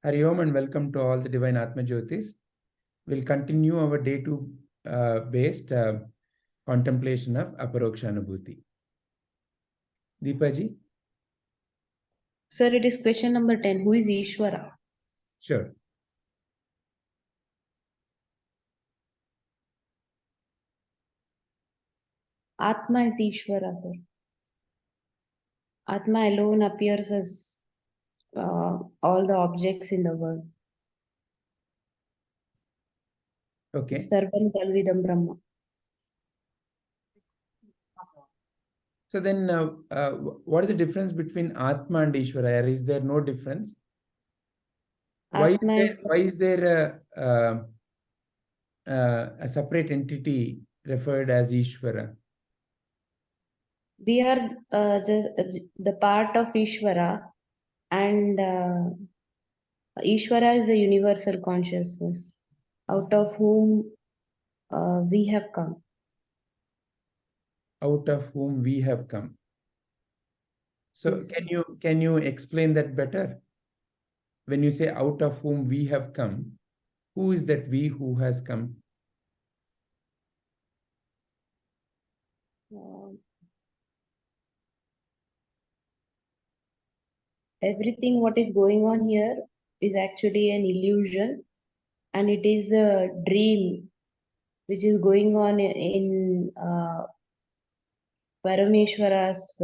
Hari Om and welcome to all the Divine Atma Jyotis. We'll continue our day 2 based contemplation of Aparoksha Anubhuti. Deepaji? Sir, it is question number 10. Who is Ishvara? Sure. Atma is Ishvara, sir. Atma alone appears as all the objects in the world. Okay. Sarvam Kalvidam Brahma. So then, what is the difference between Atma and Ishvara? Is there no difference? Why is there a separate entity referred as Ishvara? We are the part of Ishvara, and Ishvara is the universal consciousness out of whom we have come. Out of whom we have come. So Yes. can you explain that better? When you say out of whom we have come, who is that we who has come? Everything what is going on here is actually an illusion, and it is a dream which is going on in Parameshwara's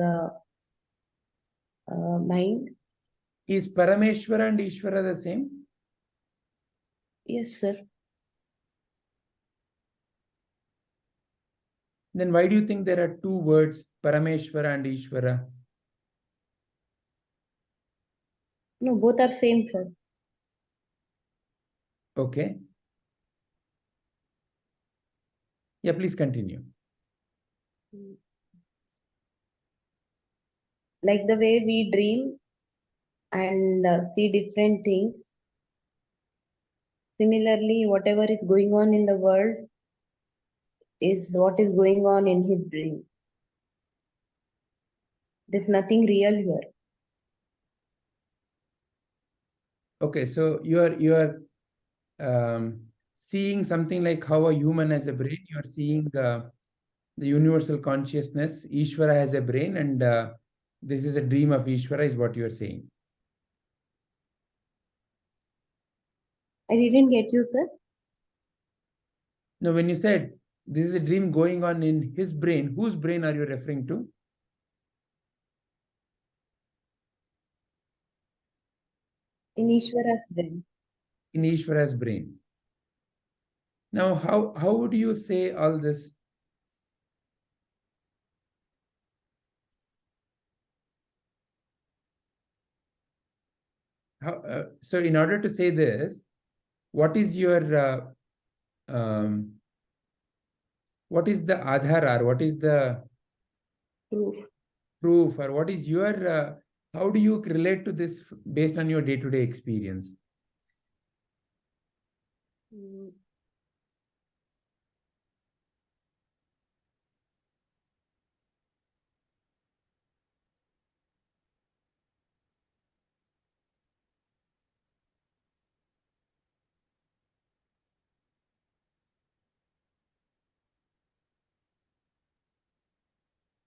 mind. Is Parameshwara and Ishvara the same? Yes, sir. Then why do you think there are two words, Parameshwara and Ishvara? No, both are same, sir. Okay. Yeah, please continue. Like the way we dream and see different things, similarly, whatever is going on in the world is what is going on in his dream. There's nothing real here. Okay, so you are seeing something like how a human has a brain. You are seeing the universal consciousness. Ishvara has a brain, and this is a dream of Ishvara, is what you are saying. I didn't get you, sir. No, when you said this is a dream going on in his brain, whose brain are you referring to? In Ishvara's brain. In Ishvara's brain. Now, how would you say all this? So in order to say this, what is your what is the adhar, or what is the proof, or what is your how do you relate to this based on your day-to-day experience?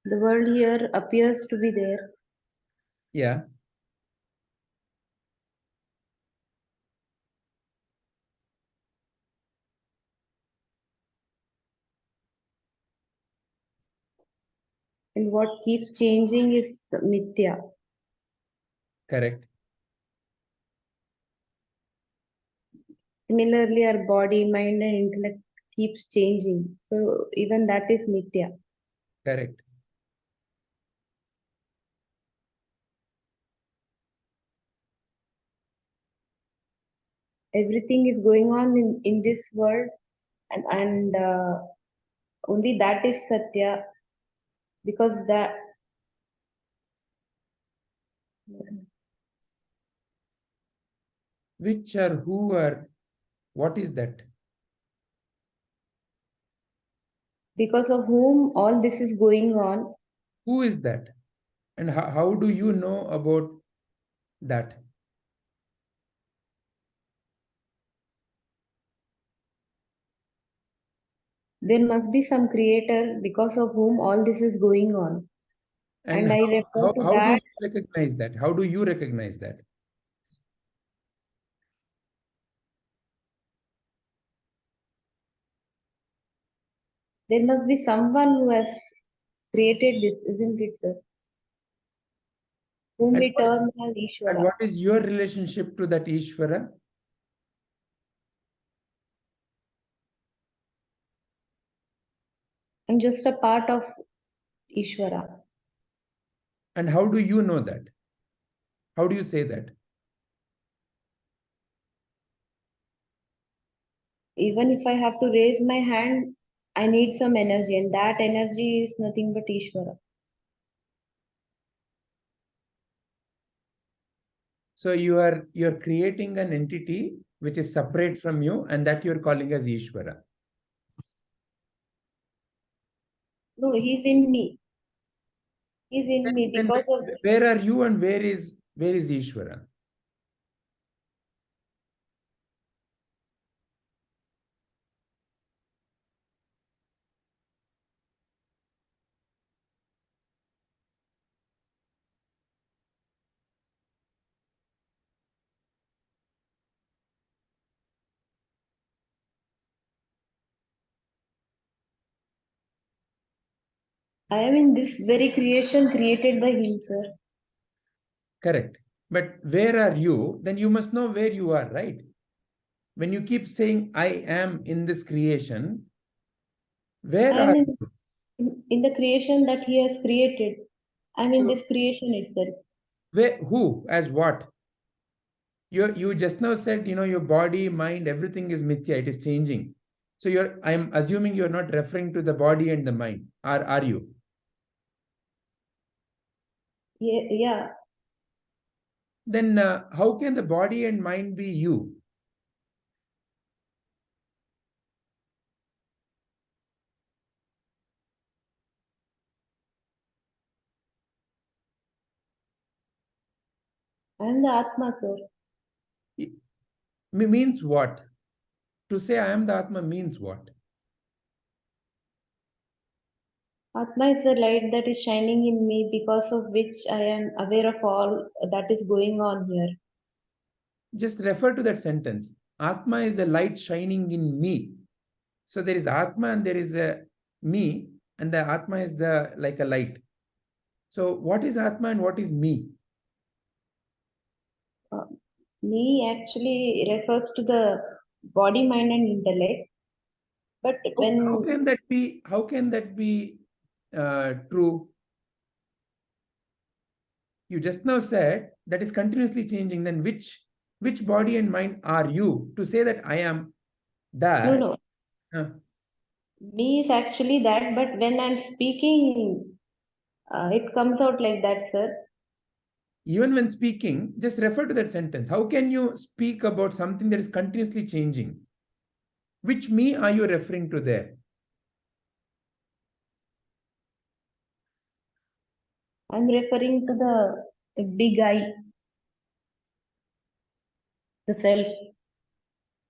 The world here appears to be there. Yeah. And what keeps changing is mithya. Correct. Similarly, our body, mind, and intellect keeps changing. So even that is mithya. Correct. Everything is going on in this world, and only that is satya, because that Which or who or what is that? because of whom all this is going on. Who is that? And how do you know about that? there must be some creator because of whom all this is going on. And I refer to how do that. you recognize that? How do you recognize that? There must be someone who has created this, isn't it, sir? Whom And we term as and Ishvara. what is your relationship to that Ishvara? I'm just a part of Ishvara. And how do you know that? How do you say that? Even if I have to raise my hand, I need some energy, and that energy is nothing but Ishvara. So you're creating an entity which is separate from you, and that you're calling as Ishvara. No, he's in me. He's in me Then because of. where are you and where is Ishvara? I am in this very creation created by him, sir. Correct. But where are you? Then you must know where you are, right? When you keep saying, I am in this creation, where I am are you? in the creation that he has created. I'm in So this creation itself. where, who, as what? You just now said, your body, mind, everything is mithya, it is changing. So I'm assuming you're not referring to the body and the mind. Are you? Yeah, yeah. Then how can the body and mind be you? I am the Atma, sir. It means what? To say I am the Atma means what? Atma is the light that is shining in me because of which I am aware of all that is going on here. Just refer to that sentence. Atma is the light shining in me. So there is Atma and there is a me, and the Atma is the like a light. So what is Atma and what is me? Uh, Me actually refers to the body, mind, and intellect. But How when can that be? How can that be true? You just now said that is continuously changing. Then which body and mind are you to say that I am no, that? no, Uh, me is actually that. But when I'm speaking, it comes out like that, sir. even when speaking, just refer to that sentence. How can you speak about something that is continuously changing? Which me are you referring to there? I'm referring to the big I, the self.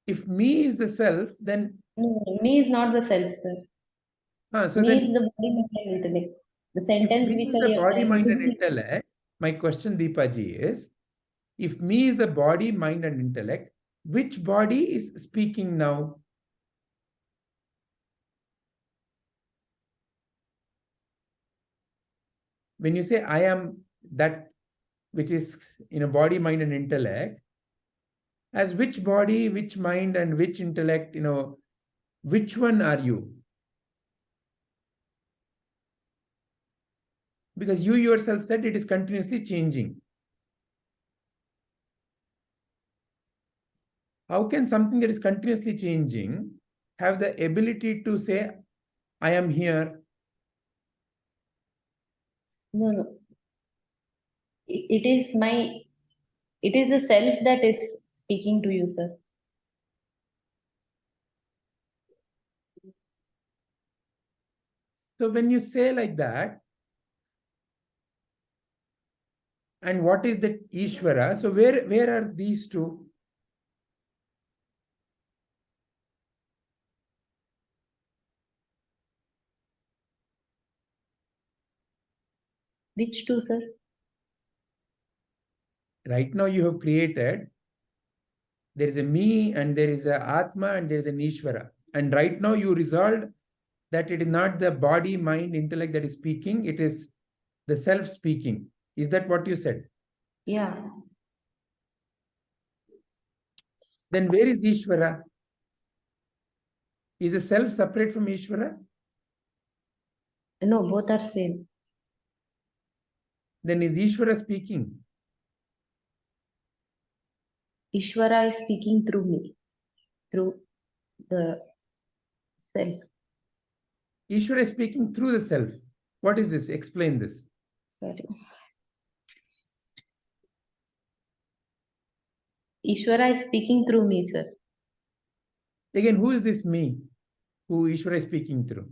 If me is the self, then No, me is not the self, sir. so Me then is the body, mind, and intellect. The if sentence me which is I the am body, trying mind, and to. intellect, my question, Deepaji, is if me is the body, mind, and intellect, which body is speaking now? When you say I am that which is body, mind, and intellect, as which body, which mind, and which intellect, which one are you? Because you yourself said it is continuously changing. How can something that is continuously changing have the ability to say, I am here? No, no. It is my. It is the self that is speaking to you, sir. So when you say like that, and what is that Ishvara? So where are these two? Which two, sir? Right now you have created, there is a me and there is a Atma and there is an Ishvara. And right now you resolved that it is not the body, mind, intellect that is speaking, it is the self speaking. Is that what you said? Yeah. Then where is Ishvara? Is the self separate from Ishvara? No, both are same. Then is Ishvara speaking? Ishvara is speaking through me, through the self. Ishvara is speaking through the self. What is this? Explain this. Sorry. Ishvara is speaking through me, sir. Again, who is this me who Ishvara is speaking through?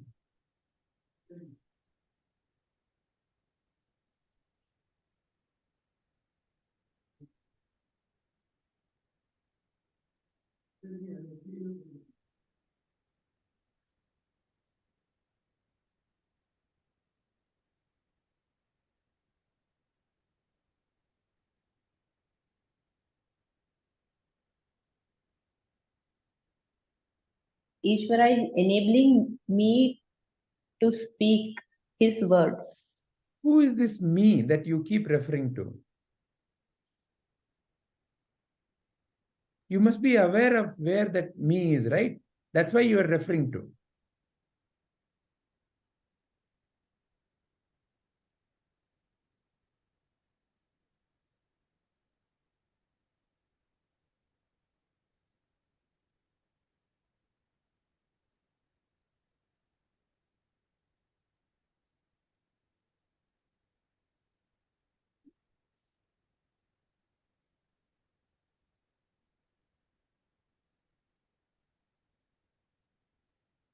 Ishvara is enabling me to speak his words. Who is this me that you keep referring to? You must be aware of where that me is, right? That's why you are referring to.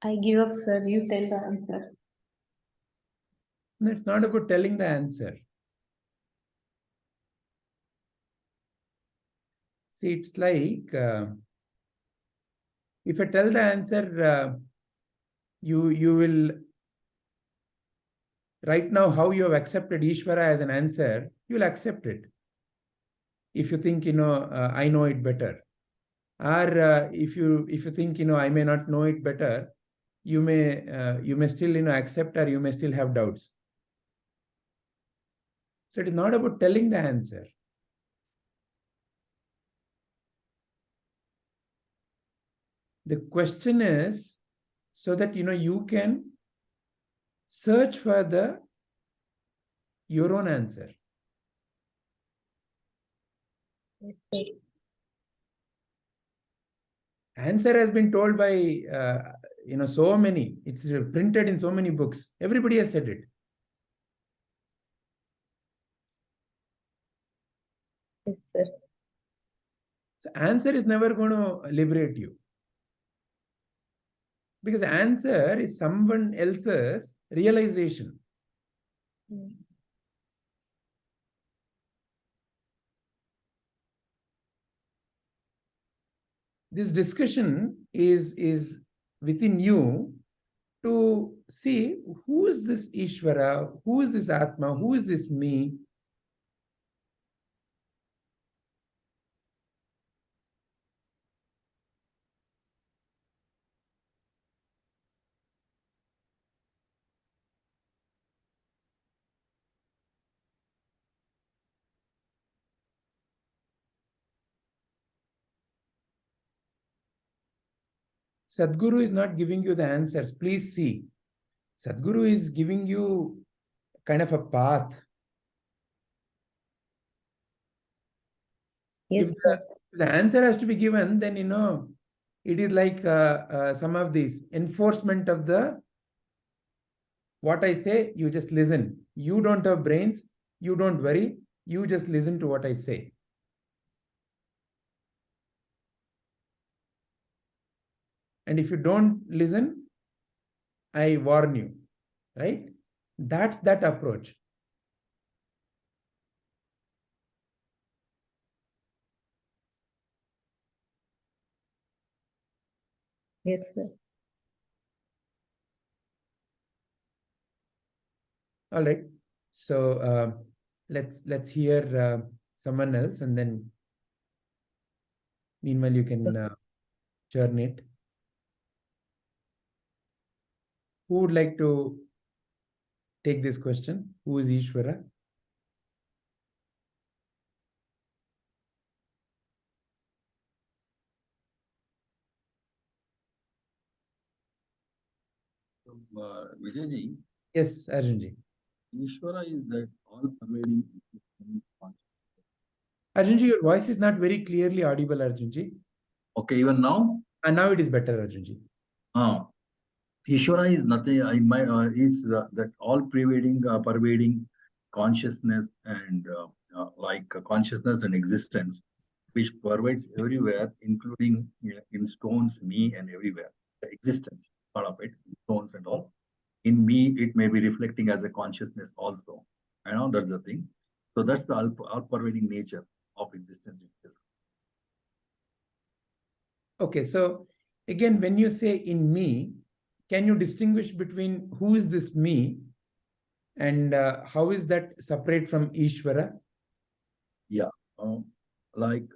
I give up, sir. You tell the answer. No, it's not about telling the answer. See, it's like if I tell the answer, you will right now how you have accepted Ishvara as an answer, you will accept it. If you think I know it better, or if you think I may not know it better, you may still accept, or you may still have doubts. So it is not about telling the answer. The question is so that you can search for your own answer. Yes, sir. Answer has been told by so many. It's printed in so many books. Everybody has said it. Yes, sir. So answer is never going to liberate you, because answer is someone else's realization. This discussion is within you to see who is this Ishvara, who is this Atma, who is this me. Sadguru is not giving you the answers. Please see. Sadguru is giving you kind of a path. Yes, If sir. the answer has to be given, then it is like some of these enforcement of what I say. You just listen. You don't have brains. You don't worry. You just listen to what I say. And if you don't listen, I warn you, right? That's that approach. Yes, sir. All right. So let's hear someone else, and then meanwhile you can churn it. Who would like to take this question? Who is Ishvara? Vijayji, Yes, Arjunji. Ishvara is that all-pervading. Arjunji, your voice is not very clearly audible, Arjunji. Okay, even now? And now it is better, Arjunji. Ishvara is nothing, is that pervading consciousness and consciousness and existence, which pervades everywhere, including in stones, me, and everywhere. The existence part of it, stones and all. In me, it may be reflecting as a consciousness also. I know that's the thing. So that's the all-pervading nature of existence itself. Okay, so again, when you say in me, can you distinguish between who is this me and how is that separate from Ishvara? Yeah, like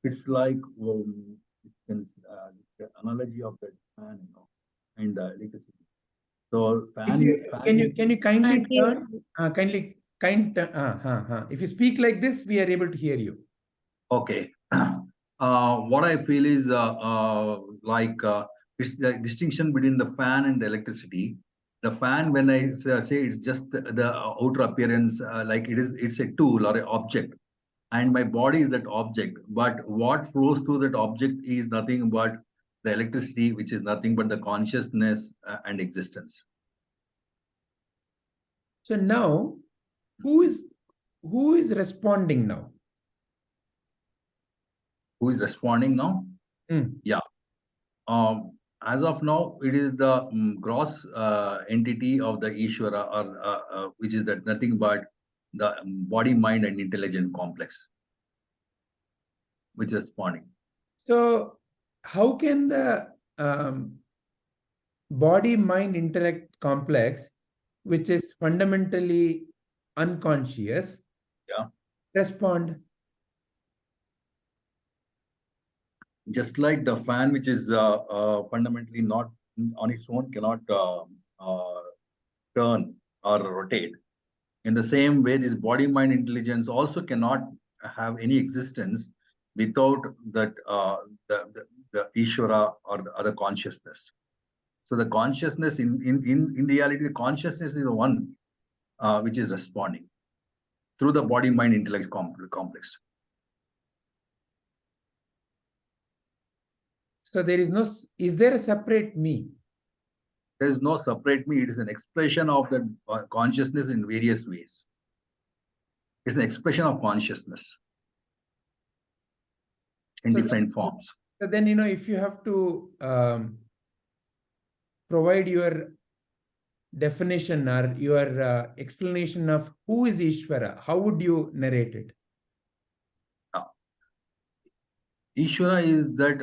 it's like the analogy of the fan, and the electricity. So If you can you kindly turn if you speak like this, we are able to hear you. Okay. What I feel is it's the distinction between the fan and the electricity. The fan, when I say it's just the outer appearance, it's a tool or an object, and my body is that object. But what flows through that object is nothing but the electricity, which is nothing but the consciousness and existence. So now, who is responding now? Who is responding now? Yeah. As of now, it is the gross entity of the Ishvara, or which is that nothing but the body, mind, and intelligent complex, which is responding. So, how can the body, mind, intellect complex, which is fundamentally unconscious, respond? Just like the fan, which is fundamentally not on its own, cannot turn or rotate. In the same way, this body, mind, intelligence also cannot have any existence without that the Ishvara or the other consciousness. So the consciousness, in reality, the consciousness is the one which is responding through the body, mind, intellect complex. So there is no, is there a separate me? There is no separate me. It is an expression of the consciousness in various ways. It's an expression of consciousness in different forms. So then, if you have to provide your definition or your explanation of who is Ishvara, how would you narrate it? Ishvara is that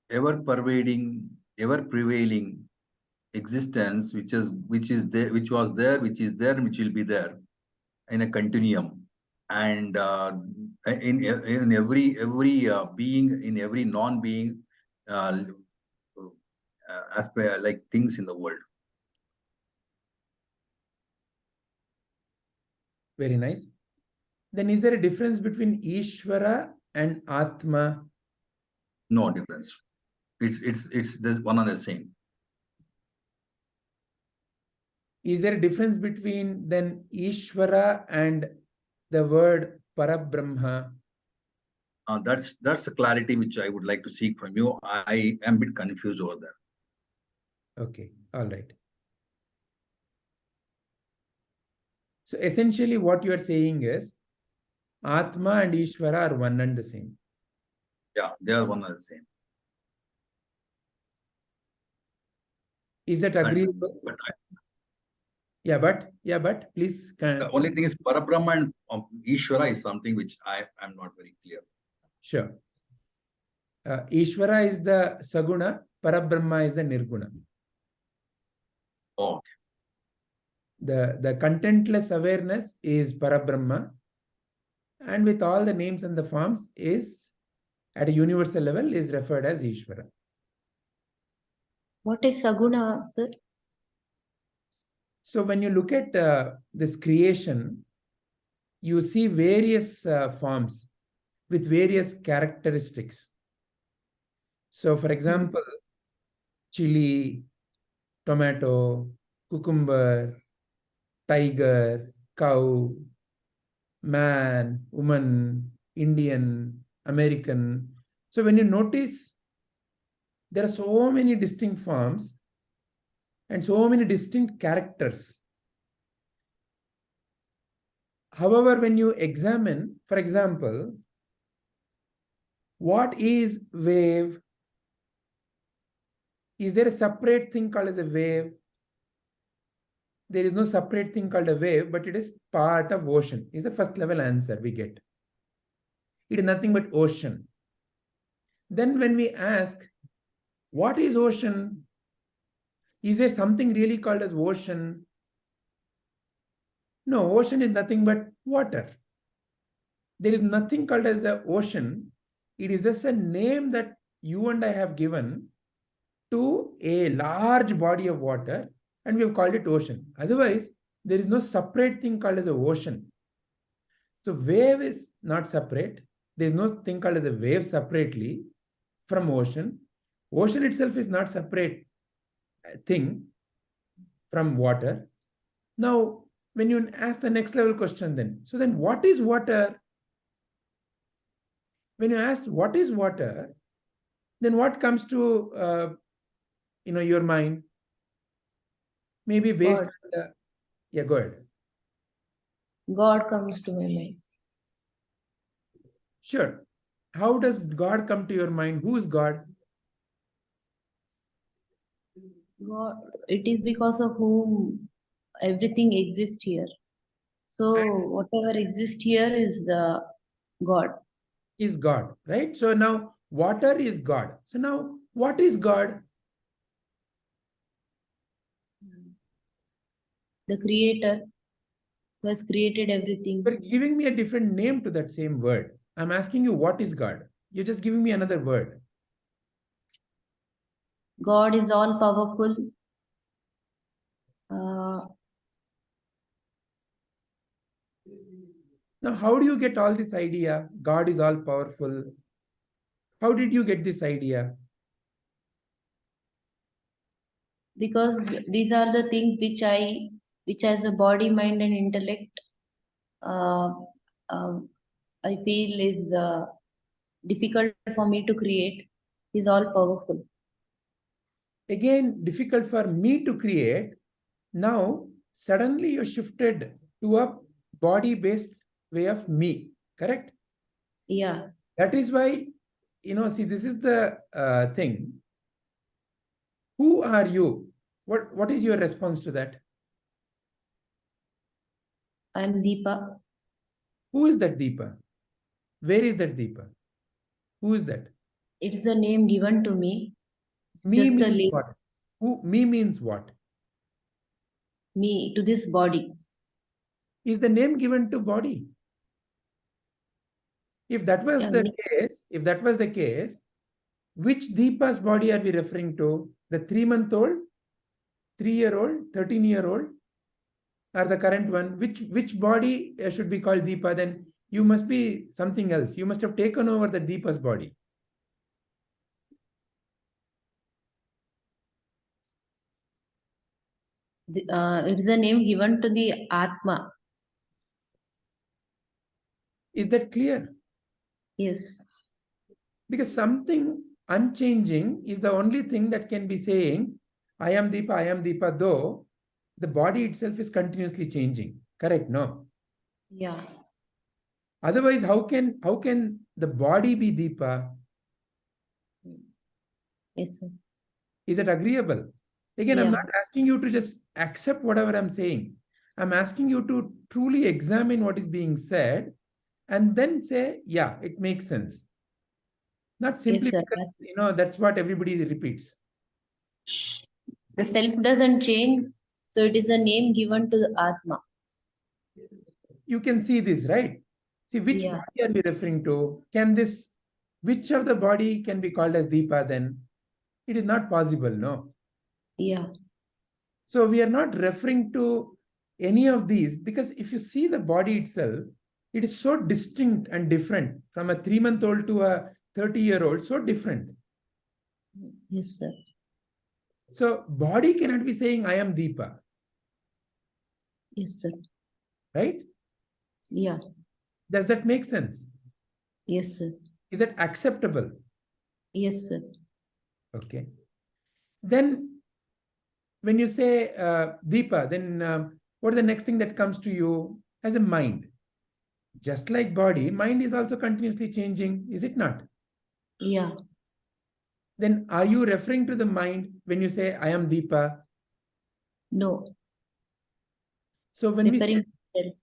ever pervading, ever prevailing existence, which is there, which was there, which is there, and which will be there in a continuum. And in every being, in every non-being, as per like things in the world. Very nice. Then is there a difference between Ishvara and Atma? No difference. It's this one and the same. Is there a difference between then Ishvara and the word Parabrahma? That's a clarity which I would like to seek from you. I am a bit confused over there. Okay, all right. So essentially what you are saying is Atma and Ishvara are one and the same. Yeah, they are one and the same. Is that agreeable? But please. The only thing is Parabrahma and Ishvara is something which I am not very clear. Sure. Ishvara is the Saguna, Parabrahma is the Nirguna. Oh, The contentless awareness is Parabrahma, and with all the names and the forms is, at a universal level, is referred as Ishvara. What is Saguna, sir? So when you look at this creation, you see various forms with various characteristics. So for example, chili, tomato, cucumber, tiger, cow, man, woman, Indian, American. So when you notice, there are so many distinct forms and so many distinct characters. However, when you examine, for example, what is wave? Is there a separate thing called as a wave? There is no separate thing called a wave, but it is part of ocean, is the first level answer we get. It is nothing but ocean. Then when we ask, what is ocean? Is there something really called as ocean? No, ocean is nothing but water. There is nothing called as the ocean. It is just a name that you and I have given to a large body of water, and we have called it ocean. Otherwise, there is no separate thing called as a ocean. So wave is not separate. There is no thing called as a wave separately from ocean. Ocean itself is not separate thing from water. Now, when you ask the next level question then, so then what is water? When you ask what is water, then what comes to your mind? Maybe based God. on the, yeah, go ahead. God comes to my mind. Sure. How does God come to your mind? Who is God? God, it is because of whom everything exists here. So whatever exists here is the God. Is God, right? So now water is God. So now what is God? The creator who has created everything. You're giving me a different name to that same word. I'm asking you what is God? You're just giving me another word. God is all powerful. Now, how do you get all this idea? God is all powerful. How did you get this idea? Because these are the things which as a body, mind, and intellect, I feel is difficult for me to create. Is all powerful. Again, difficult for me to create. Now, suddenly you shifted to a body-based way of me, correct? Yeah. That is why, see, this is the thing. Who are you? What is your response to that? I am Deepa. Who is that Deepa? Where is that Deepa? Who is that? It is a name given to me. It's Me just a means name. what? Me means what? Me to this body. Is the name given to body? If that was the case, which Deepa's body are we referring to? The 3-month-old, 3-year-old, 13-year-old, or the current one? Which body should be called Deepa? Then you must be something else. You must have taken over the Deepa's body. It is a name given to the Atma. Is that clear? Yes. Because something unchanging is the only thing that can be saying, I am Deepa, though the body itself is continuously changing. Correct? No? Yeah. Otherwise, how can the body be Deepa? Yes, sir. Is it agreeable? Again, I'm Yeah. not asking you to just accept whatever I'm saying. I'm asking you to truly examine what is being said and then say, yeah, it makes sense. Not simply Yes, sir. because, that's what everybody repeats. The self doesn't change. So it is a name given to the Atma. You can see this, right? See, which Yeah. body are we referring to? Which of the body can be called as Deepa then? It is not possible, no? Yeah. So we are not referring to any of these, because if you see the body itself, it is so distinct and different from a 3-month-old to a 30-year-old, so different. Yes, sir. So body cannot be saying, I am Deepa, Yes, sir. right? Yeah. Does that make sense? Yes, sir. Is that acceptable? Yes, sir. Okay. Then when you say Deepa, then what is the next thing that comes to you as a mind? Just like body, mind is also continuously changing, is it not? Yeah. Then are you referring to the mind when you say, I am Deepa? No. So when Referring to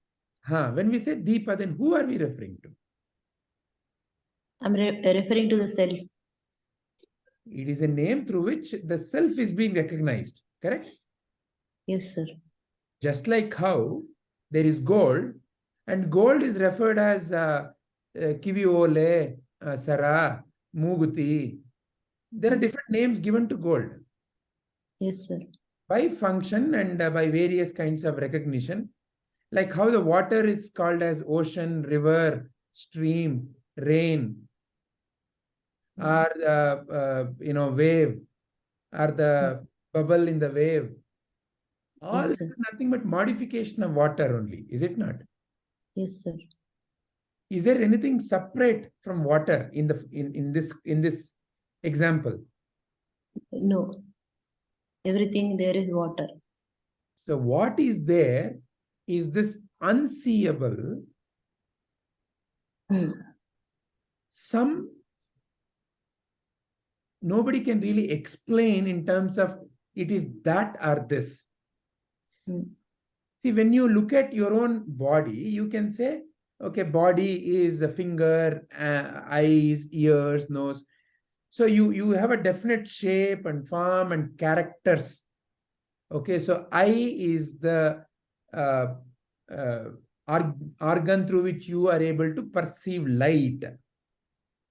self. when we say Deepa, then who are we referring to? I'm referring to the self. It is a name through which the self is being recognized, correct? Yes, sir. Just like how there is gold, and gold is referred as Kiviole, Sara, Muguti. There are different names given to gold Yes, sir. by function and by various kinds of recognition. Like how the water is called as ocean, river, stream, rain, or wave, or the bubble in the wave. All Yes, this sir. is nothing but modification of water only, is it not? Yes, sir. Is there anything separate from water in this example? No. Everything there is water. So what is there is this unseeable, some nobody can really explain in terms of it is that or this. See, when you look at your own body, you can say, okay, body is a finger, eyes, ears, nose. So you have a definite shape and form and characters. Okay, so eye is the organ through which you are able to perceive light.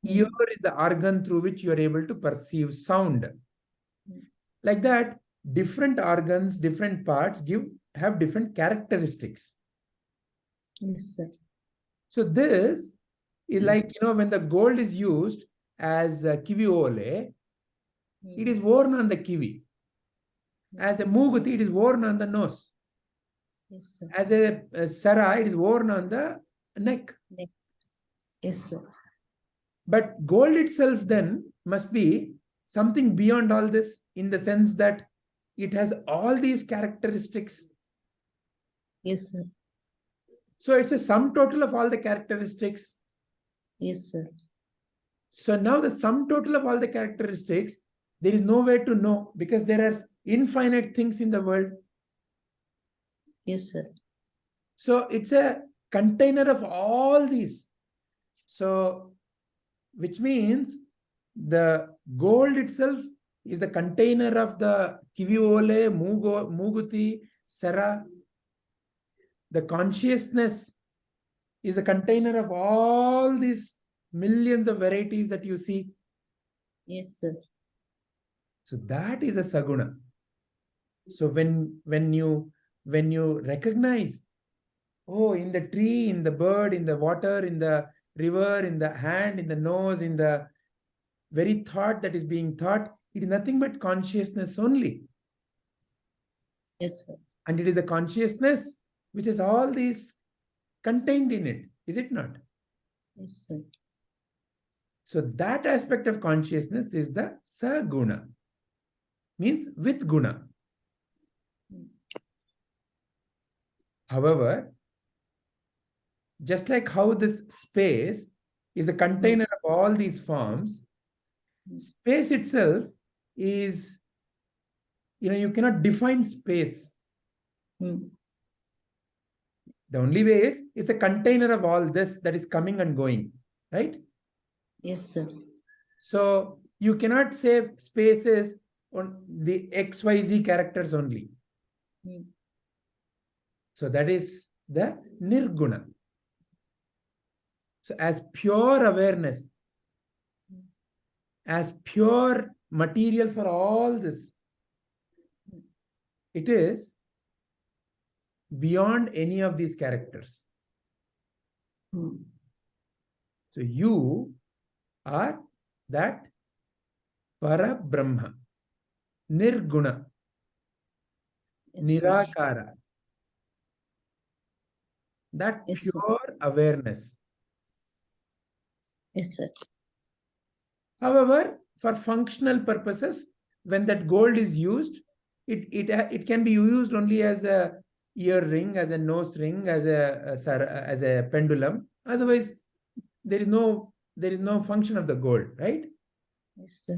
Ear is the organ through which you are able to perceive sound. Like that, different organs, different parts have different characteristics. Yes, sir. So this is like, when the gold is used as a kiviole, it is worn on the kivi. As a muguti, it is worn on the nose. Yes, sir. As a sara, it is worn on the neck. Yes, sir. But gold itself then must be something beyond all this, in the sense that it has all these characteristics. Yes, sir. So it's a sum total of all the characteristics. Yes, sir. So now the sum total of all the characteristics, there is no way to know, because there are infinite things in the world. Yes, sir. So it's a container of all these. So, which means the gold itself is the container of the kiviole, muguti, sara. The consciousness is a container of all these millions of varieties that you see. Yes, sir. So that is a saguna. So when you recognize, oh, in the tree, in the bird, in the water, in the river, in the hand, in the nose, in the very thought that is being thought, it is nothing but consciousness only. Yes, sir. And it is a consciousness which has all these contained in it, is it not? Yes, sir. So that aspect of consciousness is the saguna, means with guna. However, just like how this space is a container of all these forms, space itself is, you cannot define space. The only way is it's a container of all this that is coming and going, right? Yes, sir. So you cannot say space is on the XYZ characters only. So that is the nirguna. So as pure awareness, as pure material for all this, it is beyond any of these characters. So you are that Para Brahma, Nirguna, Nirakara, that pure awareness. Yes, sir. However, for functional purposes, when that gold is used, it can be used only as a earring, as a nose ring, as a pendulum. Otherwise, there is no function of the gold, right? Yes, sir.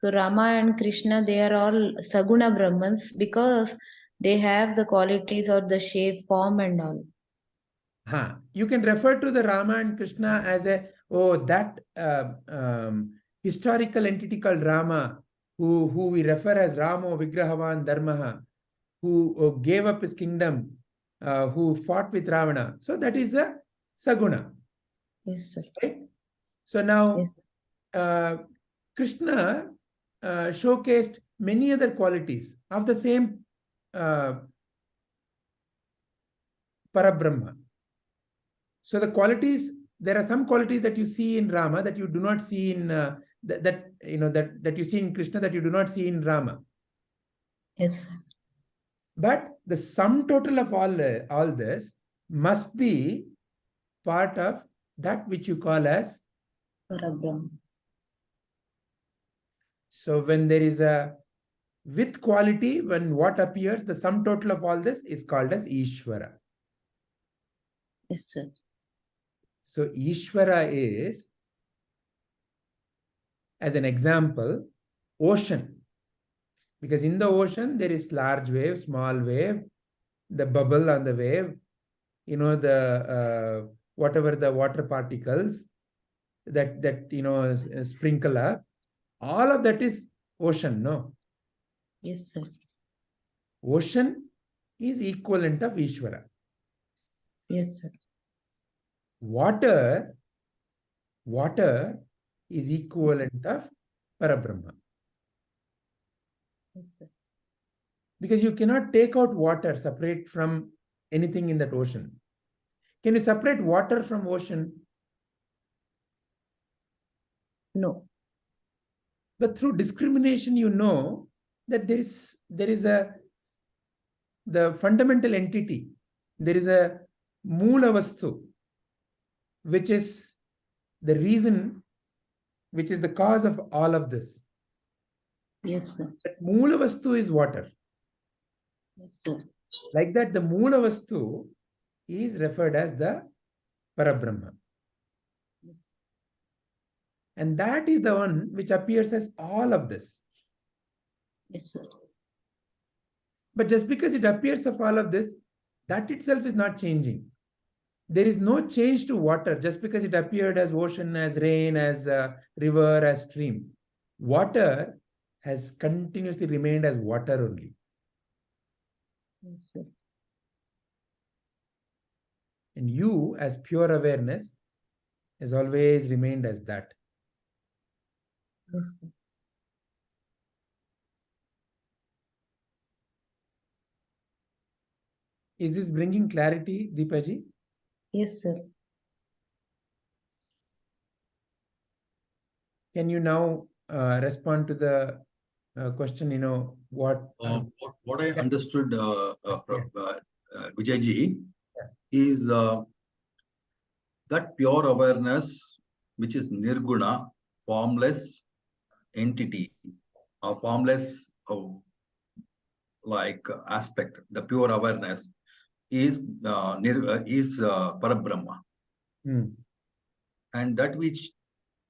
So Rama and Krishna, they are all Saguna Brahmans because they have the qualities or the shape, form and all. You can refer to the Rama and Krishna as that historical entity called Rama, who we refer as Ramo Vigrahavan Dharmaha, who gave up his kingdom, who fought with Ravana. So that is a Saguna. Yes, sir. Right? So now, Yes. Krishna showcased many other qualities of the same Parabrahma. So the qualities, there are some qualities that you see in Rama that you do not see in that you see in Krishna that you do not see in Rama. Yes. But the sum total of all this must be part of that which you call as Parabrahma. So when there is a with quality, when what appears, the sum total of all this is called as Ishvara. Yes, sir. So Ishvara is, as an example, ocean. Because in the ocean, there is large wave, small wave, the bubble on the wave, the whatever the water particles that sprinkle up. All of that is ocean, no? Yes, sir. Ocean is equivalent of Ishvara. Yes, sir. Water is equivalent of Parabrahma. Yes, sir. Because you cannot take out water separate from anything in that ocean. Can you separate water from ocean? No. But through discrimination, you know that there is the fundamental entity. There is a Mula Vastu, which is the reason, which is the cause of all of this. Yes, sir. That Mula Vastu is water. Yes, sir. Like that, the Mula Vastu is referred as the Parabrahma. Yes. And that is the one which appears as all of this. Yes, sir. But just because it appears of all of this, that itself is not changing. There is no change to water just because it appeared as ocean, as rain, as river, as stream. Water has continuously remained as water only. Yes, sir. And you, as pure awareness, has always remained as that. Yes, sir. Is this bringing clarity, Deepaji? Yes, sir. Can you now respond to the question, what... What I understood, Vijayji, is that pure awareness, which is nirguna, formless entity, or formless aspect, the pure awareness is Parabrahma. And that which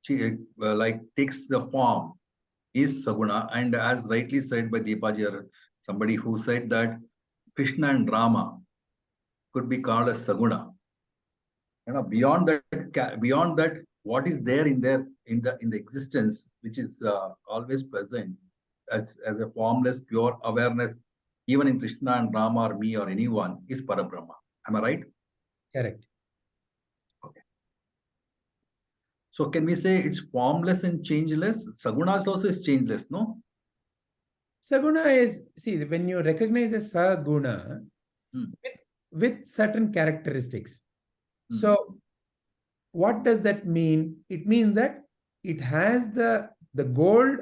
takes the form is Saguna. And as rightly said by Deepaji, somebody who said that Krishna and Rama could be called as Saguna. Beyond that, what is there in the existence, which is always present as a formless, pure awareness even in Krishna and Rama or me or anyone, is Parabrahma. Am I right? Correct. Okay. So can we say it's formless and changeless? Sagunas also is changeless, no? Saguna is, see, when you recognize a Saguna with certain characteristics. So what does that mean? It means that it has the gold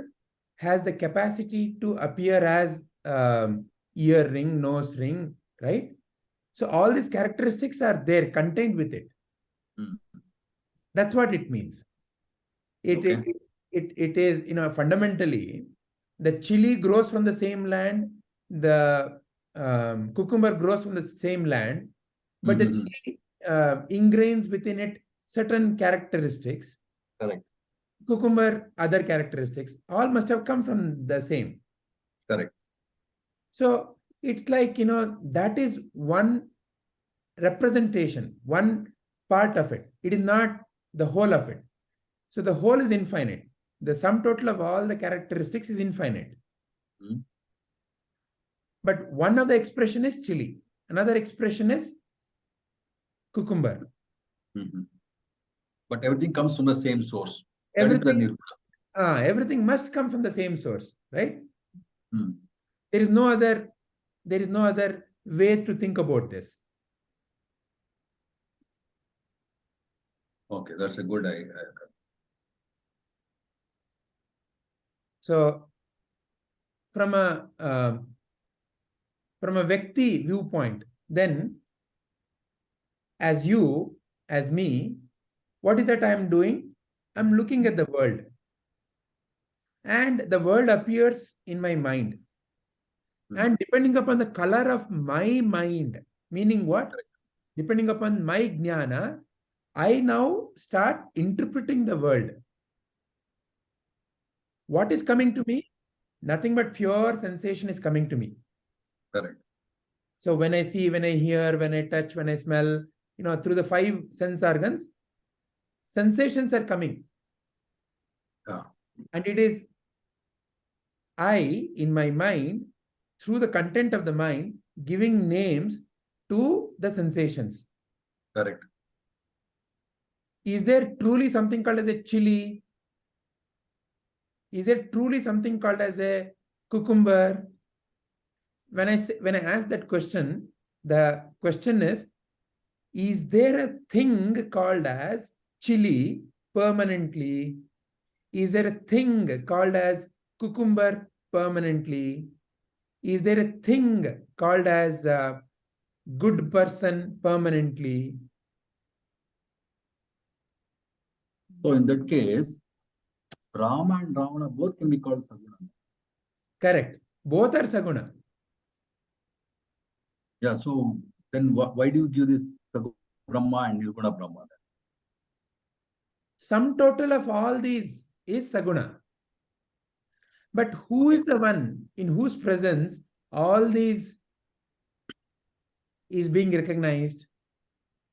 has the capacity to appear as ear ring, nose ring, right? So all these characteristics are there contained with it. That's what it means. It is, you know, fundamentally, the chili grows from the same land, the cucumber grows from the same land, but the chili ingrains within it certain characteristics. Correct. Cucumber, other characteristics, all must have come from the same. Correct. So it's like, you know, that is one representation, one part of it. It is not the whole of it. So the whole is infinite. The sum total of all the characteristics is infinite. But one of the expression is chili. Another expression is cucumber. But everything comes from the same source. That is the nirguna. Everything must come from the same source, right? There is no other way to think about this. Okay, that's a good idea. So from a Vyakti viewpoint, then as you, as me, what is that I am doing? I'm looking at the world. And the world appears in my mind. And depending upon the color of my mind, meaning what? Depending upon my jnana, I now start interpreting the world. What is coming to me? Nothing but pure sensation is coming to me. Correct. So when I see, when I hear, when I touch, when I smell, you know, through the 5 sense organs, sensations are coming. And it is I, in my mind, through the content of the mind, giving names to the sensations. Correct. Is there truly something called as a chili? Is there truly something called as a cucumber? When I ask that question, the question is there a thing called as chili permanently? Is there a thing called as cucumber permanently? Is there a thing called as a good person permanently? So in that case, Rama and Ravana both can be called Saguna. Correct. Both are Saguna. Yeah, so then why do you give this Saguna Brahma and Nirguna Brahma? Sum total of all these is Saguna. But who is the one in whose presence all these is being recognized?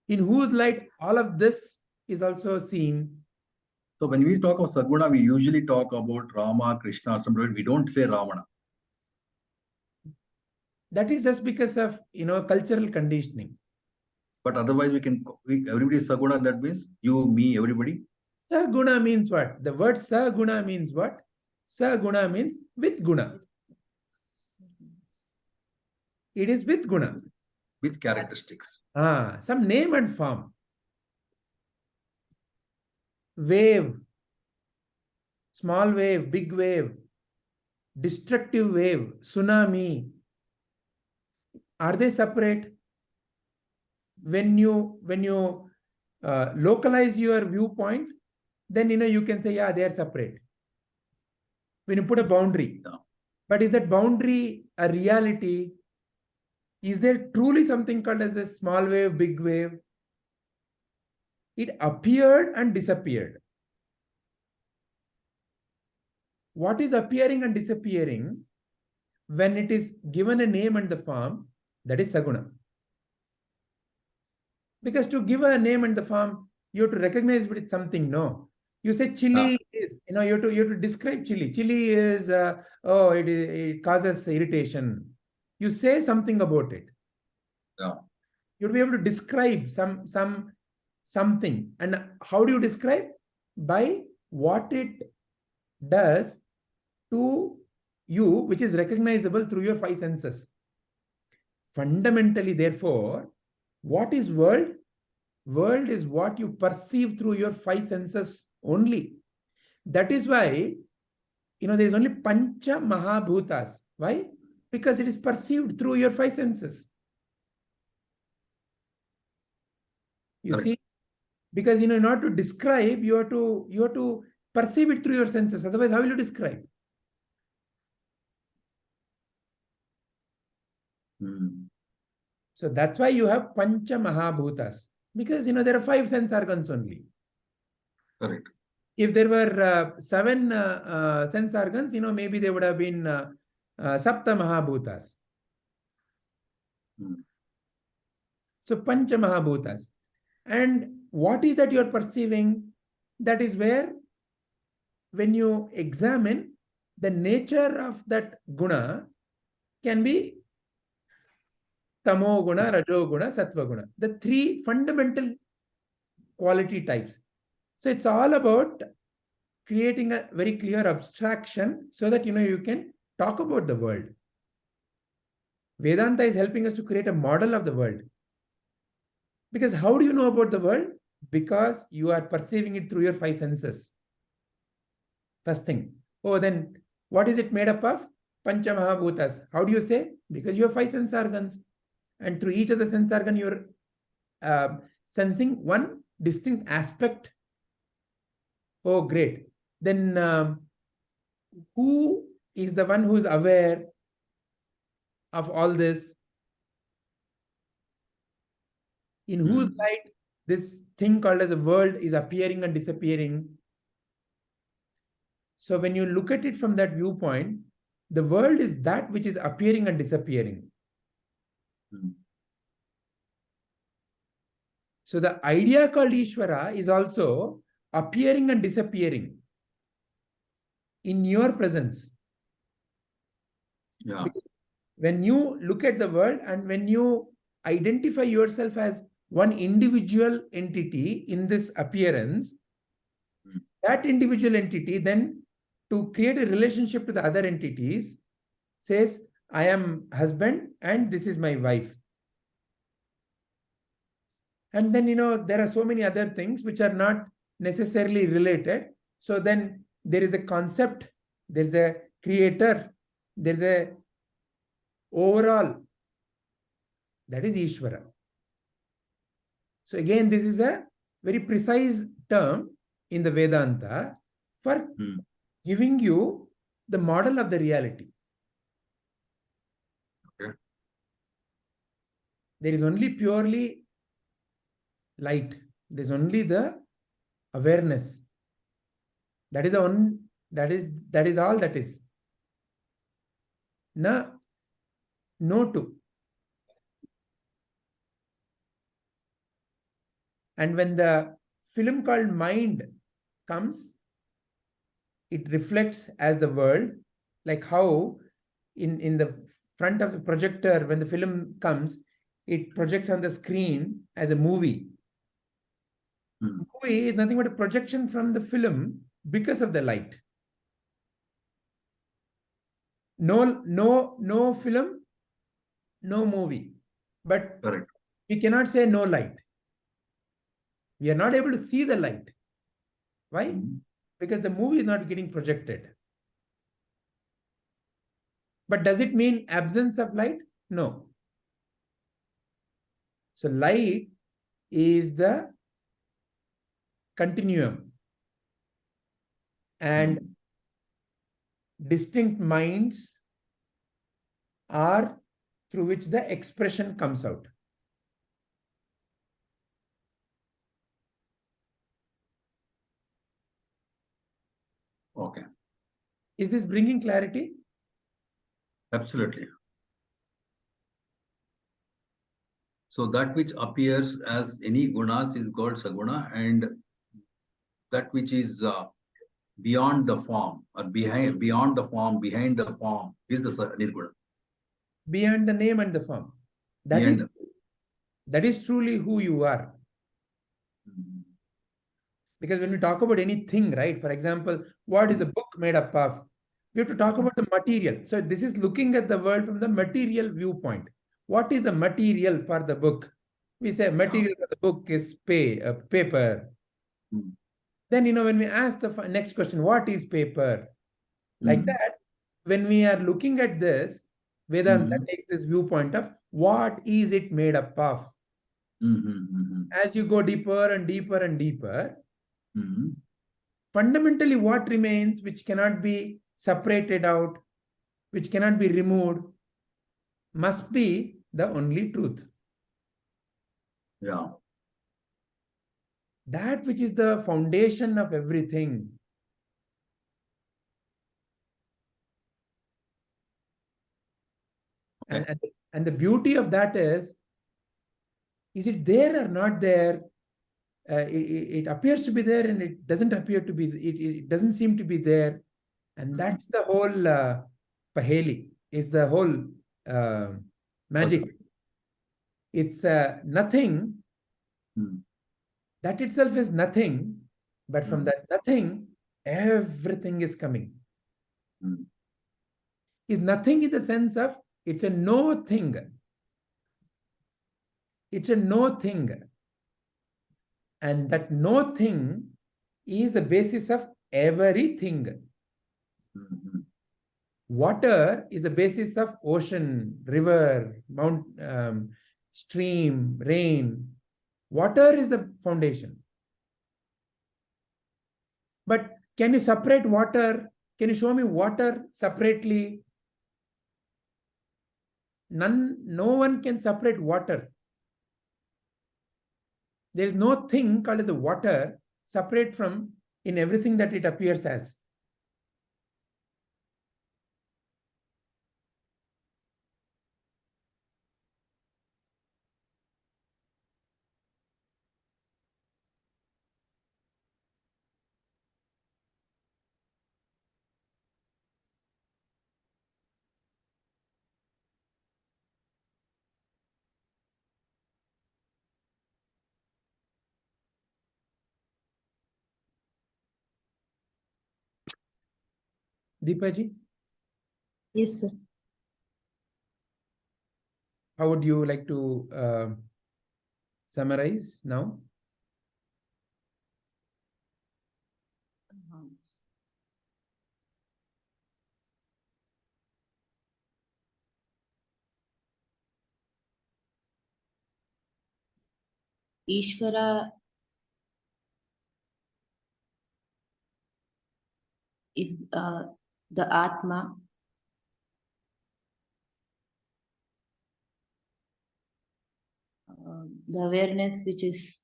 In whose light all of this is also seen? So when we talk of Saguna, we usually talk about Rama, Krishna, somebody. We don't say Ravana. That is just because of, you know, cultural conditioning. But otherwise, everybody is Saguna. That means you, me, everybody. Saguna means what? The word Saguna means what? Saguna means with guna. It is with guna. With characteristics. Some name and form. Wave, small wave, big wave, destructive wave, tsunami. Are they separate? When you localize your viewpoint, then you can say, yeah, they are separate. When you put a boundary. But is that boundary a reality? Is there truly something called as a small wave, big wave? It appeared and disappeared. What is appearing and disappearing when it is given a name and the form? That is Saguna. Because to give a name and the form, you have to recognize it with something. No. You say chili is, you have to describe chili. Chili is, it causes irritation. you say something about it. Yeah. You'll be able to describe something. And how do you describe? By what it does to you, which is recognizable through your five senses. Fundamentally, therefore, what is world? World is what you perceive through your five senses only. That is why, there is only Pancha Mahabhutas. Why? Because it is perceived through your five senses. You Correct. see, because in order to describe, you have to perceive it through your senses. Otherwise, how will you describe? So that's why you have Pancha Mahabhutas. Because there are five sense organs only. Correct. If there were seven sense organs, maybe they would have been Sapta Mahabhutas. So Pancha Mahabhutas. And what is that you are perceiving? That is where, when you examine, the nature of that guna can be Tamo guna, Rajo guna, Sattva guna. The three fundamental quality types. So it's all about creating a very clear abstraction so that you can talk about the world. Vedanta is helping us to create a model of the world. Because how do you know about the world? Because you are perceiving it through your five senses. First thing. Oh, then what is it made up of? Pancha Mahabhutas. How do you say? Because you have five sense organs. And through each of the sense organ, you're sensing one distinct aspect. Oh, great. Then who is the one who is aware of all this? In whose light this thing called as a world is appearing and disappearing? So when you look at it from that viewpoint, the world is that which is appearing and disappearing. So the idea called Ishvara is also appearing and disappearing in your presence. Yeah. Because when you look at the world and when you identify yourself as one individual entity in this appearance, that individual entity then, to create a relationship to the other entities, says, I am husband and this is my wife. And then, there are so many other things which are not necessarily related. So then there is a concept, there's a creator, there's a overall. That is Ishvara. So again, this is a very precise term in the Vedanta for giving you the model of the reality. Okay. There is only purely light. There's only the awareness. That is all that is. No two. And when the film called mind comes, it reflects as the world, like how in the front of the projector, when the film comes, it projects on the screen as a movie. Movie is nothing but a projection from the film because of the light. No film, no movie. But Correct. we cannot say no light. We are not able to see the light. Why? Because the movie is not getting projected. But does it mean absence of light? No. So light is the continuum. And distinct minds are through which the expression comes out. Okay. Is this bringing clarity? Absolutely. So that which appears as any gunas is called saguna, and that which is beyond the form or behind the form is the nirguna. beyond the name and the form. That is truly who you are. Because when we talk about anything, right? For example, what is a book made up of? We have to talk about the material. So this is looking at the world from the material viewpoint. What is the material for the book? We say material for the book is paper. Then, when we ask the next question, what is paper? Like that, when we are looking at this, Vedanta takes this viewpoint of what is it made up of? As you go deeper and deeper and deeper, fundamentally what remains, which cannot be separated out, which cannot be removed, must be the only truth. Yeah. That which is the foundation of everything. Okay. And the beauty of that is it there or not there? It appears to be there and it doesn't appear to be, it doesn't seem to be there. And that's the whole Paheli, is the whole magic. Okay. It's nothing. That itself is nothing, but from that nothing, everything is coming. Is nothing in the sense of it's a no thing. It's a no thing. And that no thing is the basis of everything. Water is the basis of ocean, river, stream, rain. Water is the foundation. But can you separate water? Can you show me water separately? No one can separate water. There is no thing called as a water separate from in everything that it appears as. Deepaji? Yes, sir. How would you like to summarize now? Ishvara is the Atma, the awareness which is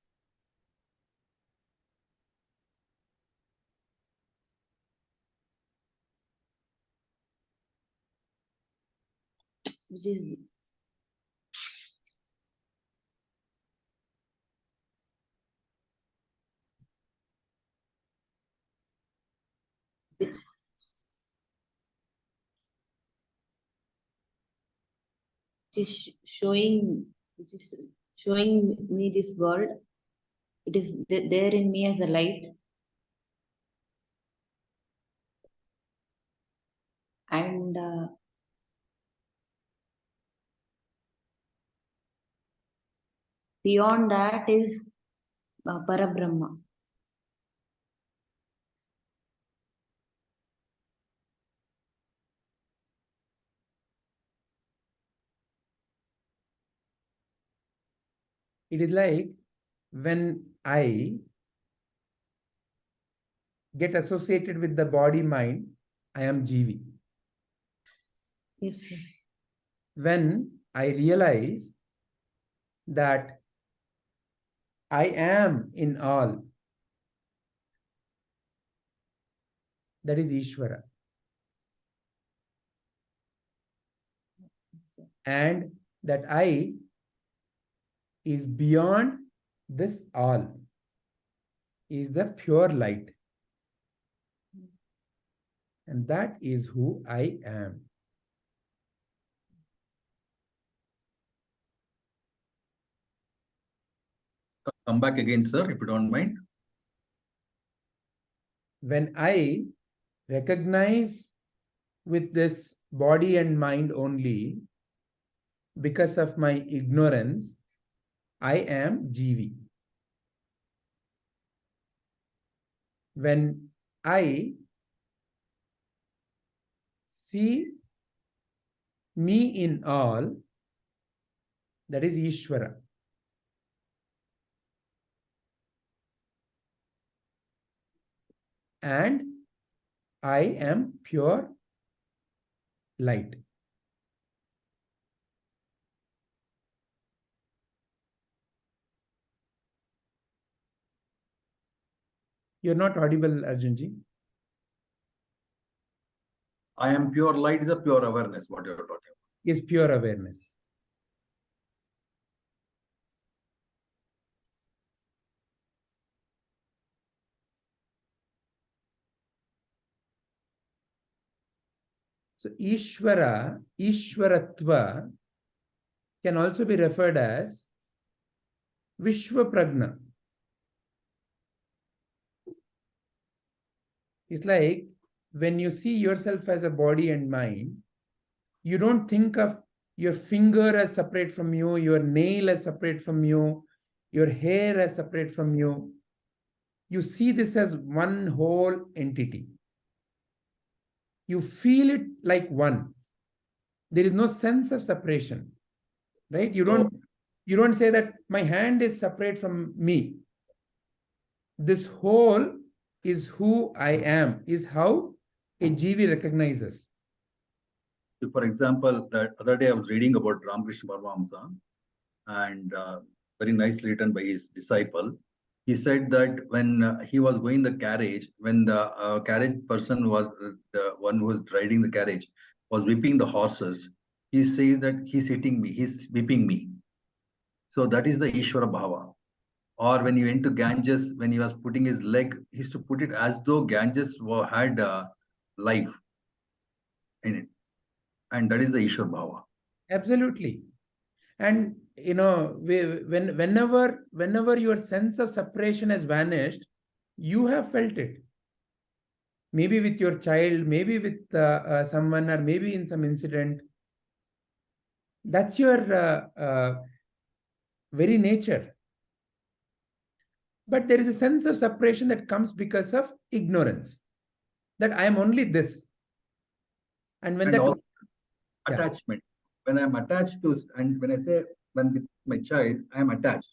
which is showing me this world. It is there in me as a light, and beyond that is Parabrahma. It is like when I get associated with the body mind, I am Jivi. Yes, sir. When I realize that I am in all, that is Ishvara. Yes, sir. And that I is beyond this all, is the pure light. And that is who I am. come back again, sir, if you don't mind. When I recognize with this body and mind only, because of my ignorance, I am Jivi. When I see me in all, that is Ishvara. And I am pure light. You're not audible, Arjunji. I am pure light is a pure awareness, what you're talking about. Is pure awareness. So Ishvara, Ishvaratva can also be referred as Vishwa Pragna. It's like when you see yourself as a body and mind, you don't think of your finger as separate from you, your nail as separate from you, your hair as separate from you. You see this as one whole entity. You feel it like one. There is no sense of separation, right? You don't say that my hand is separate from me. This whole is who I am, is how a Jivi recognizes. For example, that other day I was reading about Ramakrishna Paramahamsa, and very nicely written by his disciple. He said that when he was going the carriage, when the carriage person was the one who was riding the carriage, was whipping the horses, he says that he's hitting me, he's whipping me. So that is the Ishvara Bhava. Or when he went to Ganges, when he was putting his leg, he used to put it as though Ganges had life in it. And that is the Ishvara Bhava. Absolutely. And you know, whenever your sense of separation has vanished, you have felt it. Maybe with your child, maybe with someone, or maybe in some incident. That's your very nature. But there is a sense of separation that comes because of ignorance. That I am only this. And when that attachment. When I'm attached to, and when I say when with my child, I am attached.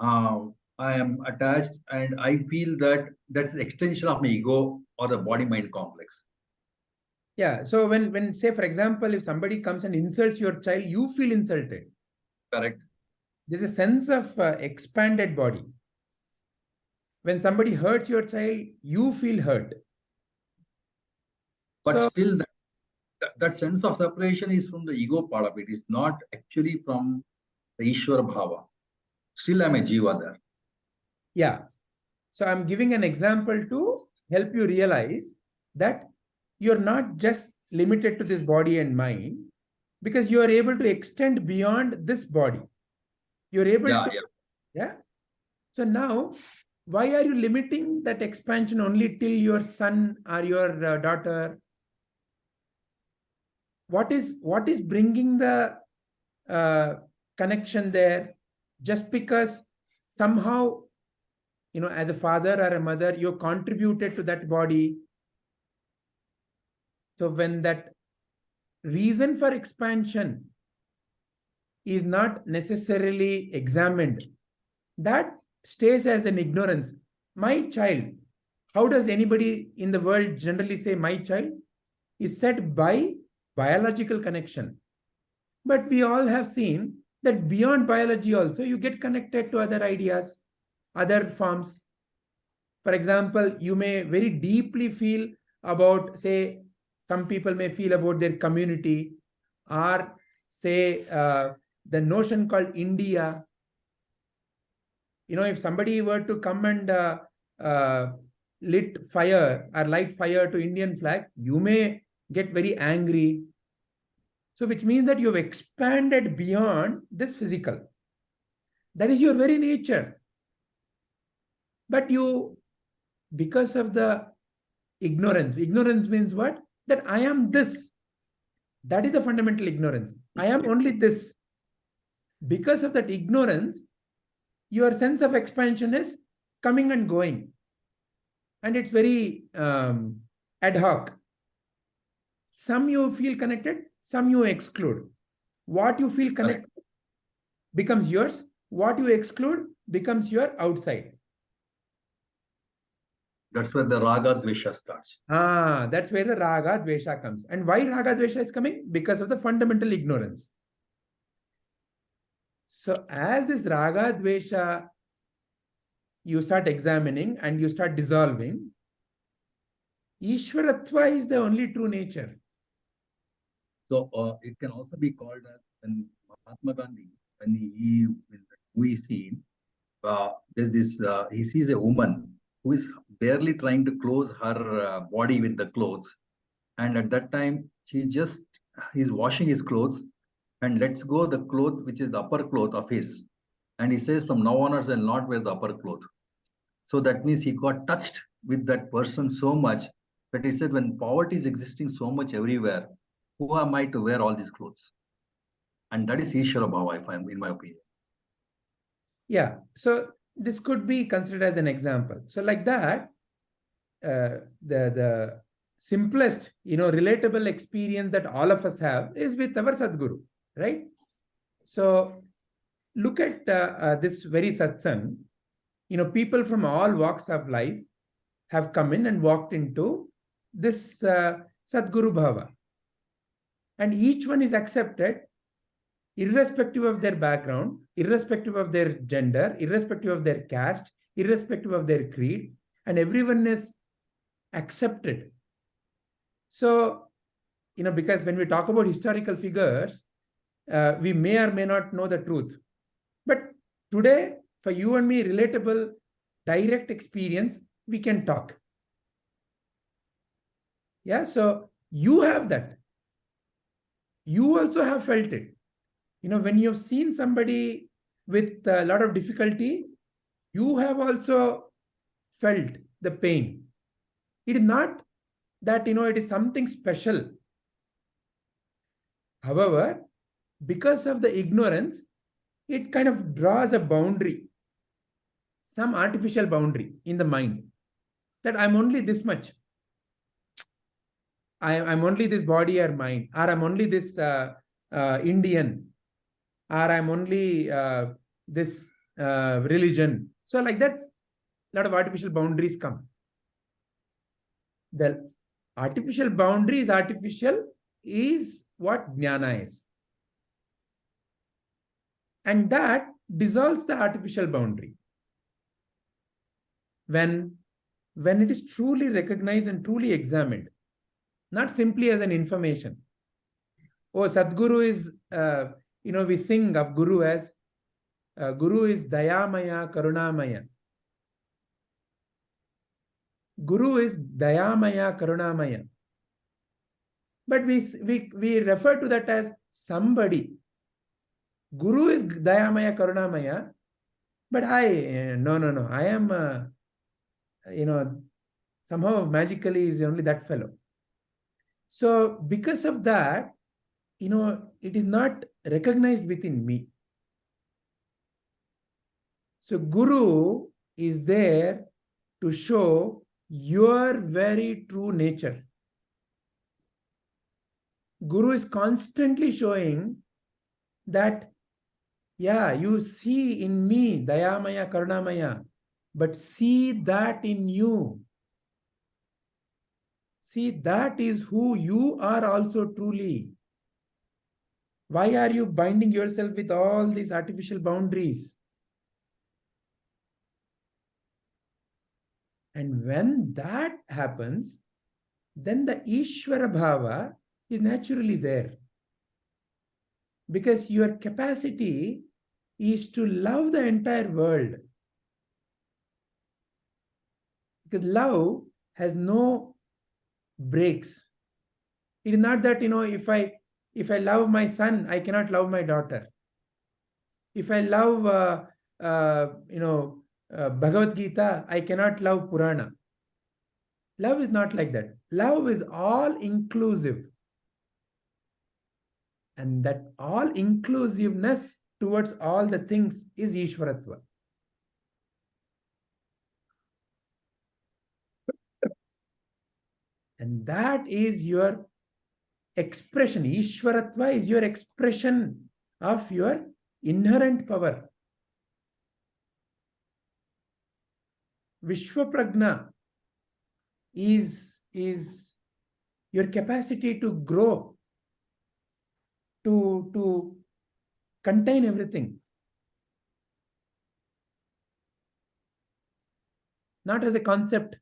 I am attached, and I feel that that's the extension of my ego or the body-mind complex. Yeah. So when say, for example, if somebody comes and insults your child, you feel insulted. Correct. There's a sense of expanded body. When somebody hurts your child, you feel hurt. But still, that sense of separation is from the ego part of it. It's not actually from the Ishvara Bhava. Still, I'm a Jiva there. Yeah. So I'm giving an example to help you realize that you're not just limited to this body and mind, because you are able to extend beyond this body. You're able to. Yeah. So now, why are you limiting that expansion only till your son or your daughter? What is bringing the connection there? Just because somehow, you know, as a father or a mother, you contributed to that body. So when that reason for expansion is not necessarily examined, that stays as an ignorance. My child, how does anybody in the world generally say my child? Is said by biological connection. But we all have seen that beyond biology also, you get connected to other ideas, other forms. For example, you may very deeply feel about, say, some people may feel about their community, or say the notion called India. You know, if somebody were to come and light fire to Indian flag, you may get very angry. So which means that you have expanded beyond this physical. That is your very nature. But because of the ignorance means what? That I am this. That is the fundamental ignorance. I am only this. Because of that ignorance, your sense of expansion is coming and going. And it's very ad hoc. Some you feel connected, some you exclude. What you feel connected becomes yours. What you exclude becomes your outside. That's where the raga dvesha starts. That's where the raga dvesha comes. And why raga dvesha is coming? Because of the fundamental ignorance. So as this raga dvesha you start examining and you start dissolving, Ishvaratva is the only true nature. So it can also be called as when Mahatma Gandhi, when he in the movie scene, there's this he sees a woman who is barely trying to close her body with the clothes, and at that time he's washing his clothes and lets go the cloth which is the upper cloth of his, and he says from now onwards I'll not wear the upper cloth. So that means he got touched with that person so much that he said, when poverty is existing so much everywhere, who am I to wear all these clothes? And that is Ishvara Bhava, if I'm in my opinion. Yeah. So this could be considered as an example. So like that, the simplest, relatable experience that all of us have is with our Sadguru, right? So look at this very satsang. People from all walks of life have come in and walked into this Sadguru Bhava. And each one is accepted irrespective of their background, irrespective of their gender, irrespective of their caste, irrespective of their creed, and everyone is accepted. So, because when we talk about historical figures, we may or may not know the truth. But today, for you and me, relatable, direct experience, we can talk. Yeah, so you have that. You also have felt it. When you've seen somebody with a lot of difficulty, you have also felt the pain. It is not that, it is something special. However, because of the ignorance, it kind of draws a boundary, some artificial boundary in the mind, that I'm only this much. I'm only this body or mind, or I'm only this Indian, or I'm only this religion. So like that, a lot of artificial boundaries come. The artificial boundary is artificial is what jnana is. And that dissolves the artificial boundary. When it is truly recognized and truly examined, not simply as an information. Oh, Sadguru is, we sing of Guru as, Guru is Dayamaya, Karunamaya. Guru is Dayamaya, Karunamaya. But we refer to that as somebody. Guru is Dayamaya, Karunamaya. But no. I am, somehow magically is only that fellow. So because of that, it is not recognized within me. So Guru is there to show your very true nature. Guru is constantly showing that, yeah, you see in me Dayamaya, Karunamaya, but see that in you. See, that is who you are also truly. Why are you binding yourself with all these artificial boundaries? And when that happens, then the Ishvara Bhava is naturally there. Because your capacity is to love the entire world. Because love has no breaks. It is not that, if I love my son, I cannot love my daughter. If I love, Bhagavad Gita, I cannot love Purana. Love is not like that. Love is all inclusive. And that all inclusiveness towards all the things is Ishvaratva. And that is your expression. Ishvaratva is your expression of your inherent power. Vishwaprajna is your capacity to grow, to contain everything. Not as a concept,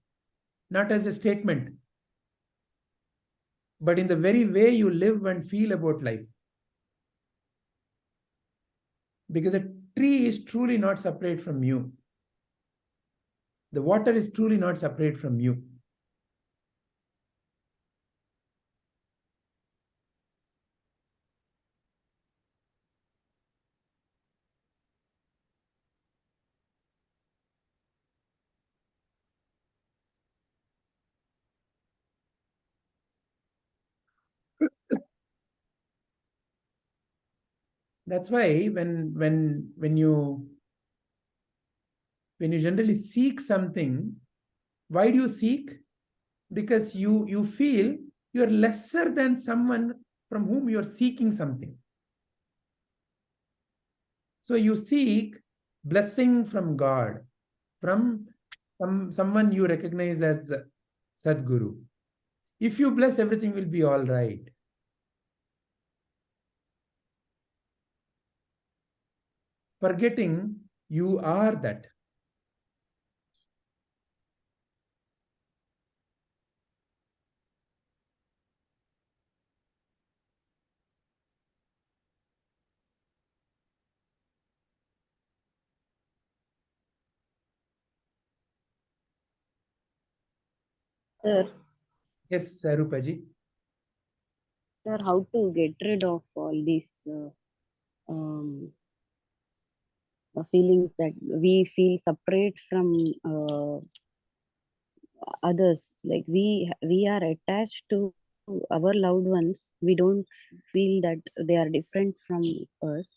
not as a statement, but in the very way you live and feel about life. Because a tree is truly not separate from you. The water is truly not separate from you. That's why when you generally seek something, why do you seek? Because you feel you're lesser than someone from whom you're seeking something. So you seek blessing from God, from someone you recognize as Sadguru. If you bless, everything will be all right. Forgetting you are that. Sir, Yes, Rupaji. Sir, how to get rid of all these feelings that we feel separate from others? Like we are attached to our loved ones. We don't feel that they are different from us.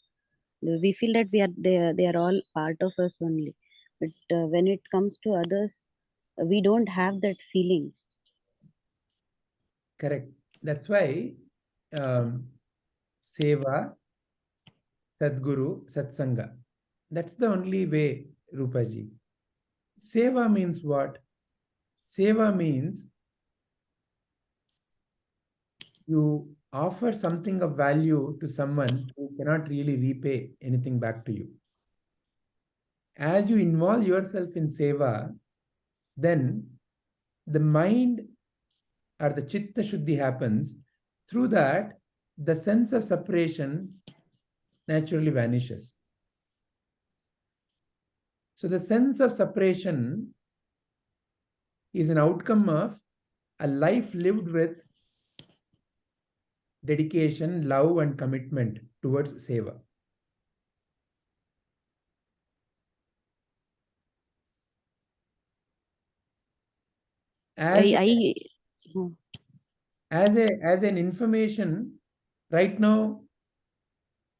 We feel that they are all part of us only. But when it comes to others, we don't have that feeling. Correct. That's why Seva, Sadguru, Satsanga. That's the only way, Rupaji. Seva means what? Seva means you offer something of value to someone who cannot really repay anything back to you. As you involve yourself in Seva, then the mind or the Chitta Shuddhi happens. Through that, the sense of separation naturally vanishes. So the sense of separation is an outcome of a life lived with dedication, love, and commitment towards Seva. As an information, right now,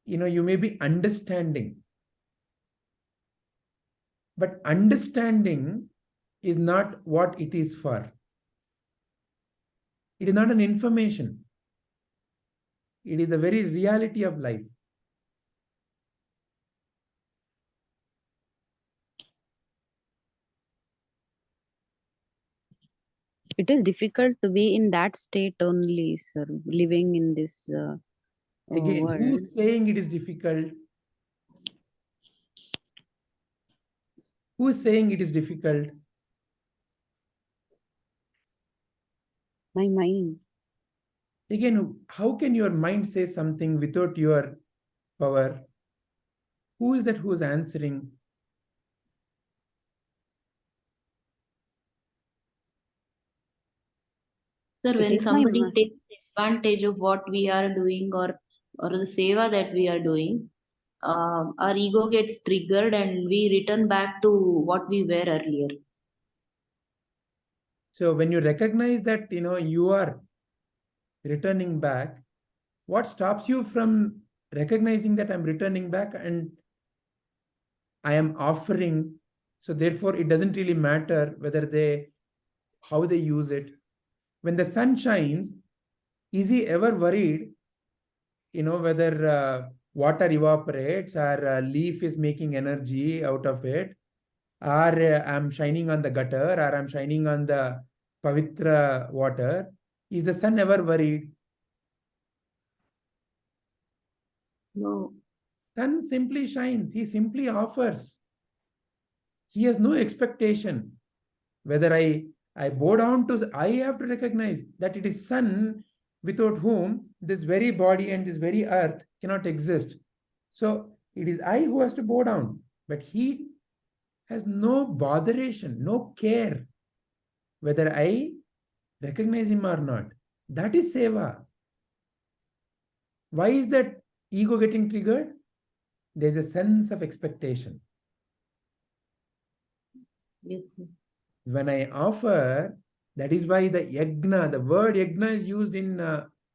you may be understanding. But understanding is not what it is for. It is not an information. It is the very reality of life. It is difficult to be in that state only, sir, living in this Again, world. who's saying it is difficult? Who's saying it is difficult? My mind. Again, how can your mind say something without your power? Who is that who is answering? Sir, It when is my somebody mind. takes advantage of what we are doing or the seva that we are doing, our ego gets triggered and we return back to what we were earlier. So when you recognize that, you are returning back, what stops you from recognizing that I'm returning back and I am offering? So therefore, it doesn't really matter how they use it. When the sun shines, is he ever worried, whether water evaporates or a leaf is making energy out of it, or I'm shining on the gutter, or I'm shining on the pavitra water? Is the sun ever worried? No. Sun simply shines. He simply offers. He has no expectation. Whether I bow down to, I have to recognize that it is sun without whom this very body and this very earth cannot exist. So it is I who has to bow down. But he has no botheration, no care whether I recognize him or not. That is seva. Why is that ego getting triggered? There's a sense of expectation. Yes, sir. When I offer, that is why the yagna, the word yagna is used in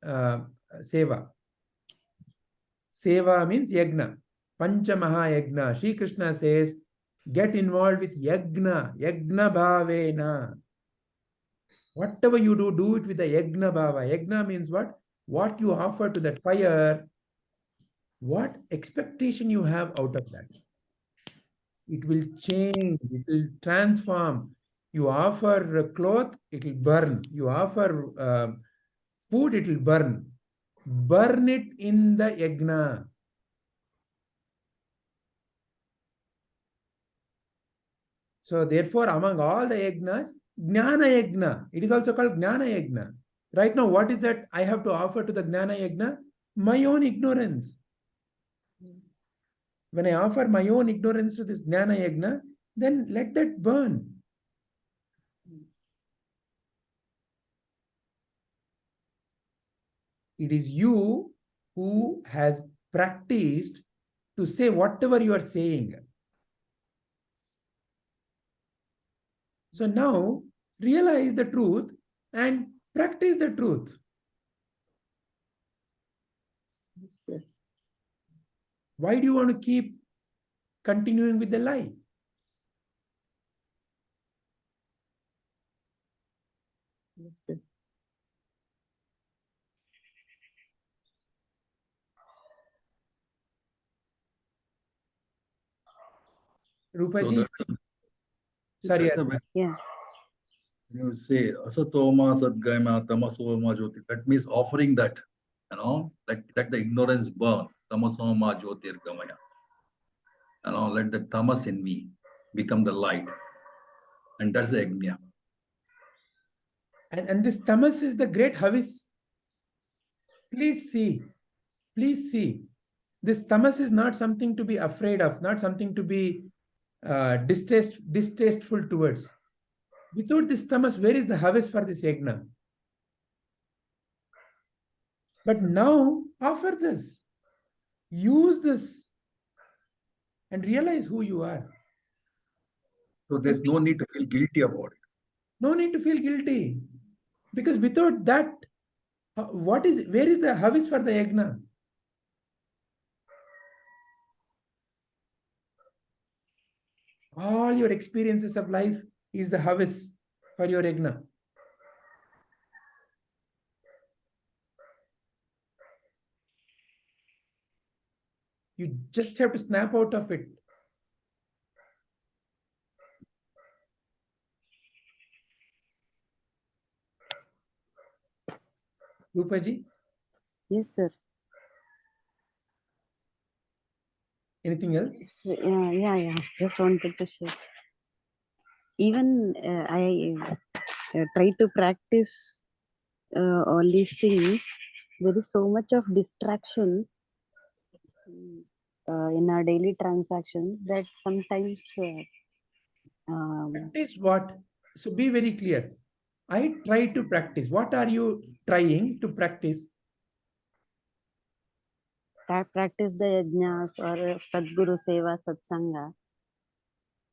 seva. Seva means yagna. Pancha Mahayagna. Sri Krishna says, get involved with yagna, yagna bhavena. Whatever you do, do it with the yagna bhava. Yagna means what? What you offer to that fire, what expectation you have out of that. It will change, it will transform. You offer a cloth, it will burn. You offer food, it will burn. Burn it in the yagna. So therefore, among all the yagnas, Jnana Yagna, it is also called Jnana Yagna. Right now, what is that I have to offer to the Jnana Yagna? My own ignorance. When I offer my own ignorance to this Jnana Yagna, then let that burn. It is you who has practiced to say whatever you are saying. So now realize the truth and practice the truth. Yes, sir. Why do you want to keep continuing with the lie? Yes, sir. Rupaji, So sorry. that's the Yeah. when you say asatoma sadgama tamasoma jyoti, that means offering that, let the ignorance burn. Tamasoma jyotirgamaya. Let the tamas in me become the light. And that's the agnya. And this tamas is the great havis. Please see. Please see. This tamas is not something to be afraid of, not something to be distasteful towards. Without this tamas, where is the havis for this yagna? But now offer this. Use this and realize who you are. So there's no need to feel guilty about it. No need to feel guilty. Because without that, where is the havis for the yagna? All your experiences of life is the havis for your yagna. You just have to snap out of it. Rupaji, Yes, sir. anything else? Yeah. Just wanted to share. Even I try to practice all these things. There is so much of distraction in our daily transactions that sometimes Practice what? So be very clear. I try to practice. What are you trying to practice? practice the yajnas or Sadguru Seva, Satsanga.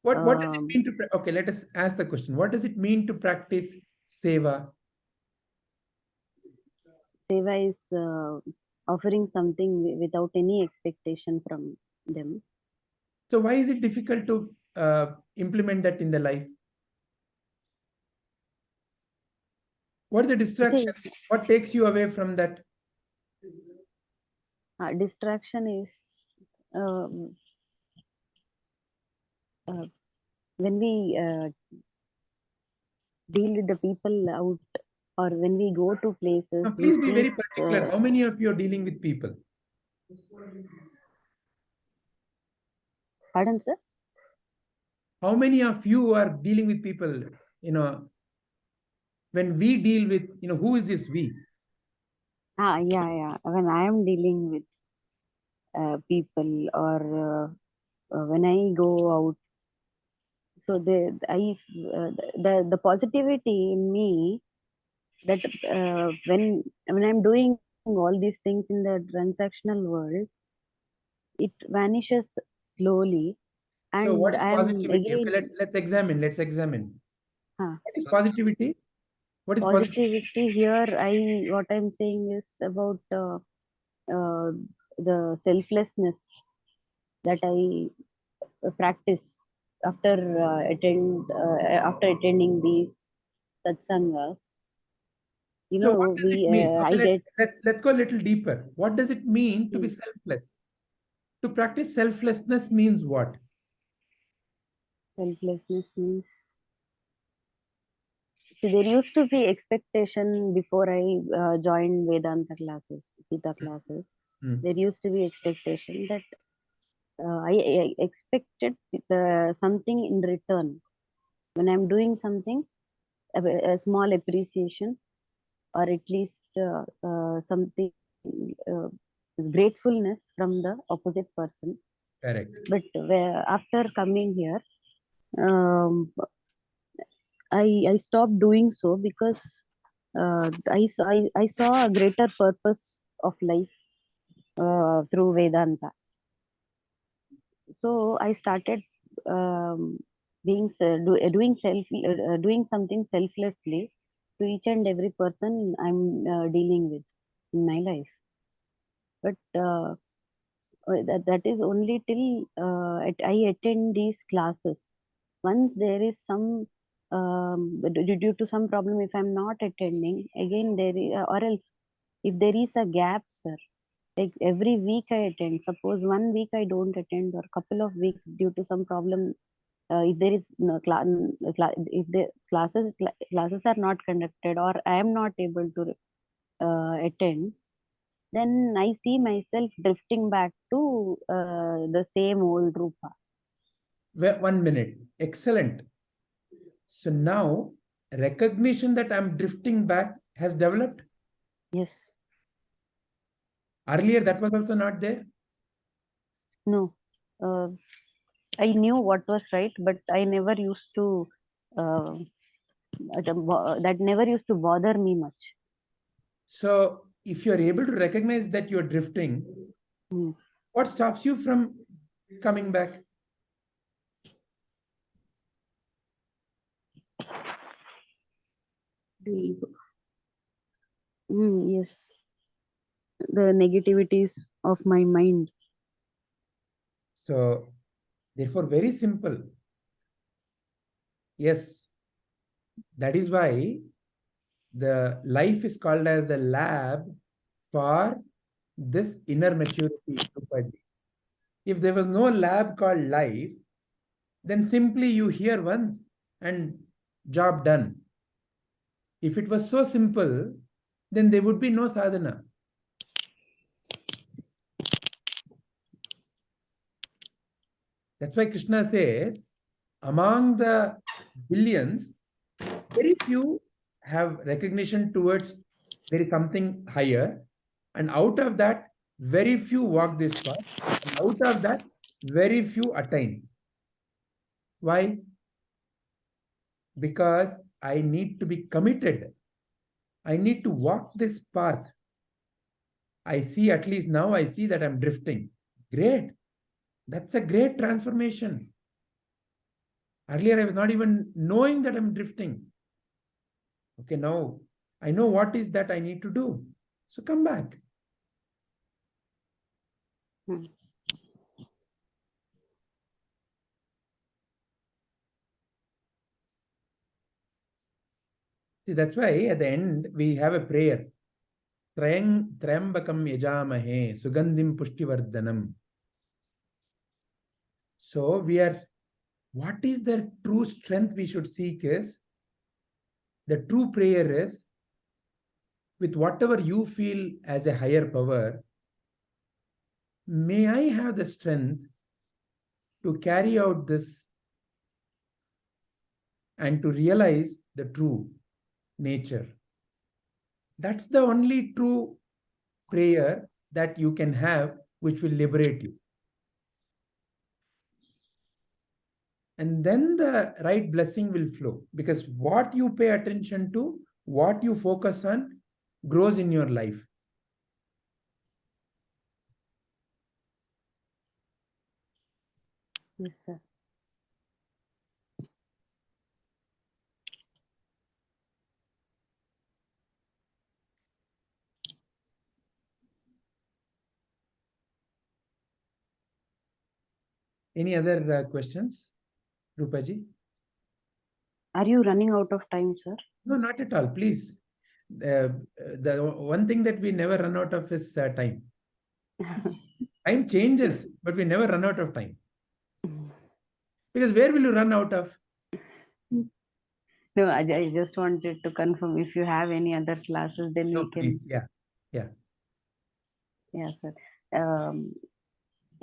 What does it mean to okay, let us ask the question. What does it mean to practice seva? Seva is offering something without any expectation from them. So why is it difficult to implement that in the life? What is the distraction? What takes you away from that? Distraction is when we deal with the people out, or when we go to places. Now, please be very particular. How many of you are dealing with people? Pardon, sir? How many of you are dealing with people? When we deal with, who is this we? Yeah. When I am dealing with people, or when I go out, so the positivity in me, that when I'm doing all these things in the transactional world, it vanishes slowly. And So what is I am positivity? again. Okay, let's examine. What is positivity? What is Positivity here? What I'm saying is about the selflessness that I practice after after attending these satsangas. So what does it mean? I Okay, get let's go a little deeper. What does it mean to be selfless? To practice selflessness means what? selflessness means. See, there used to be expectation before I joined Vedanta classes, Gita classes. There used to be expectation that I expected something in return. When I'm doing something, a small appreciation, or at least something gratefulness from the opposite person. Correct. But after coming here, I stopped doing so, because I saw a greater purpose of life through Vedanta. So I started doing something selflessly to each and every person I'm dealing with in my life. But that is only till I attend these classes. Once there is some due to some problem, if I'm not attending, again there is, or else if there is a gap, sir, like every week I attend. Suppose 1 week I don't attend, or couple of weeks due to some problem. If there is no if the classes are not conducted, or I am not able to attend, then I see myself drifting back to the same old Rupa. 1 minute. Excellent. So now recognition that I'm drifting back has developed. Yes. Earlier that was also not there. No. I knew what was right, but I never used to. That never used to bother me much. So if you're able to recognize that you're drifting, what stops you from coming back? The ego. Yes. The negativities of my mind. So therefore, very simple. Yes, that is why the life is called as the lab for this inner maturity. If there was no lab called life, then simply you hear once and job done. If it was so simple, then there would be no sadhana. That's why Krishna says, among the billions, very few have recognition towards there is something higher. And out of that, very few walk this path. And out of that, very few attain. Why? Because I need to be committed. I need to walk this path. I see, at least now I see that I'm drifting. Great. That's a great transformation. Earlier, I was not even knowing that I'm drifting. Okay, now I know what is that I need to do. So come back. Hmm. See, that's why at the end we have a prayer. Trayambakam yajamahe sugandhim pushtivardhanam. So what is the true strength we should seek is, the true prayer is, with whatever you feel as a higher power, may I have the strength to carry out this and to realize the true nature. That's the only true prayer that you can have, which will liberate you. And then the right blessing will flow, because what you pay attention to, what you focus on, grows in your life. Yes, sir. Any other questions, Rupaji? Are you running out of time, sir? No, not at all. Please. The one thing that we never run out of is time. Time changes, but we never run out of time. Because where will you run out of? No, I just wanted to confirm if you have any other classes, then No, we can. please. Yeah. Yeah, sir.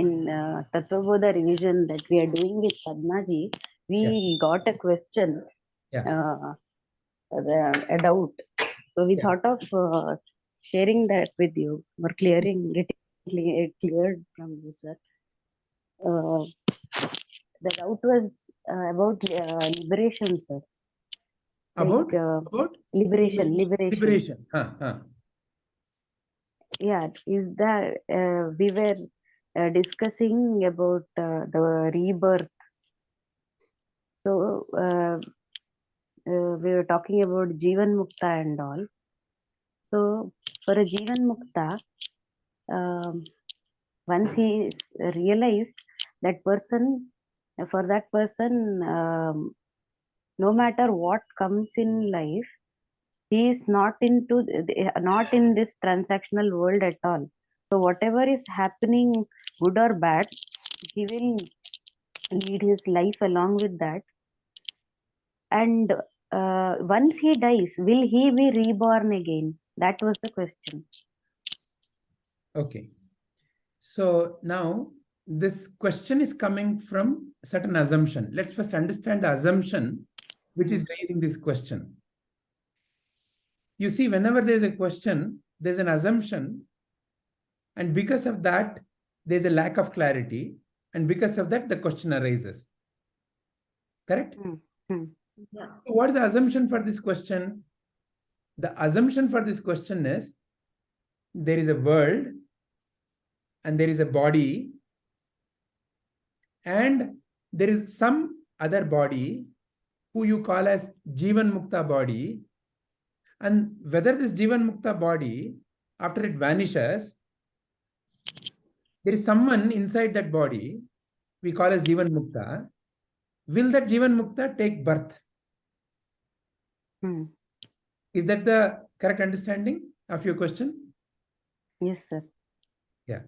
In Tattvabodha revision that we are doing with Padmaji, we got a question, Yeah. a doubt. So we thought of sharing that with you, or getting it cleared from you, sir. The doubt was about liberation, sir. About? Like, liberation. Liberation. Yeah, is that we were discussing about the rebirth. So we were talking about Jivan Mukta and all. So for a Jivan Mukta, once he realized that person, for that person, no matter what comes in life, he is not in this transactional world at all. So whatever is happening, good or bad, he will lead his life along with that. And once he dies, will he be reborn again? That was the question. Okay. So now this question is coming from a certain assumption. Let's first understand the assumption which is raising this question. You see, whenever there's a question, there's an assumption, and because of that, there's a lack of clarity, and because of that, the question arises. Correct? Yeah. So what is the assumption for this question? The assumption for this question is, there is a world and there is a body, and there is some other body who you call as Jivan Mukta body, and whether this Jivan Mukta body, after it vanishes, there is someone inside that body we call as Jivan Mukta. Will that Jivan Mukta take birth? Is that the correct understanding of your question? Yes, sir. Yeah.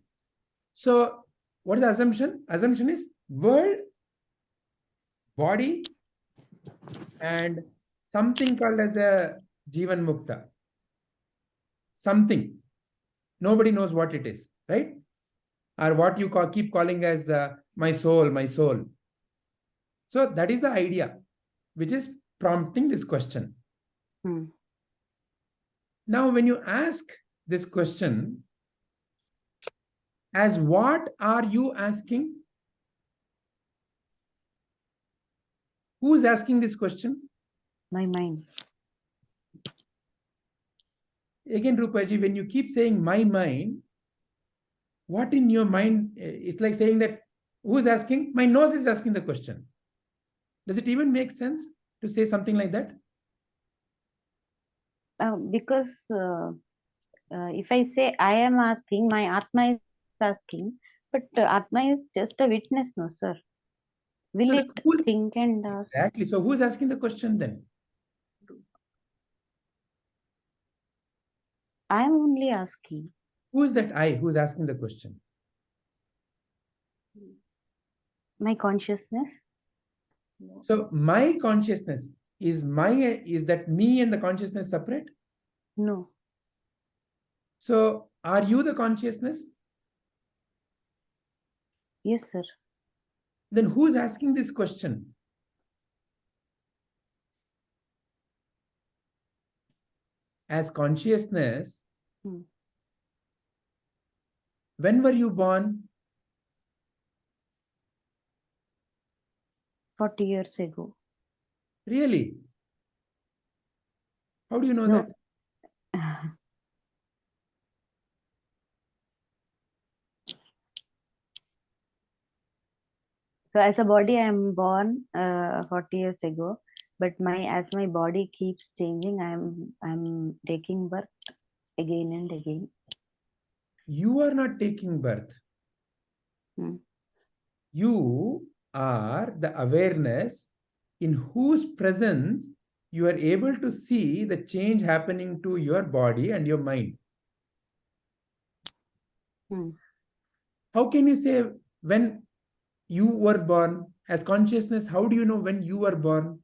So what is the assumption? Assumption is world, body, and something called as a Jivan Mukta. Something. Nobody knows what it is, right? Or what you keep calling as my soul, my soul. So that is the idea which is prompting this question. Now, when you ask this question, as what are you asking? Who is asking this question? My mind. Again, Rupaji, when you keep saying my mind, what in your mind? It's like saying that who is asking? My nose is asking the question. Does it even make sense to say something like that? Because if I say I am asking, my Atma is asking, but Atma is just a witness, no, sir. Will So it who's, think and ask? exactly. So who's asking the question then? I am only asking. Who is that I who's asking the question? My consciousness. So my consciousness is that me and the consciousness separate? No. So are you the consciousness? Yes, sir. Then who's asking this question? As consciousness, when were you born? 40 years ago. Really? How do you know No. that? So as a body, I am born 40 years ago, but as my body keeps changing, I'm taking birth again and again. You are not taking birth. You are the awareness in whose presence you are able to see the change happening to your body and your mind. How can you say when you were born as consciousness? How do you know when you were born?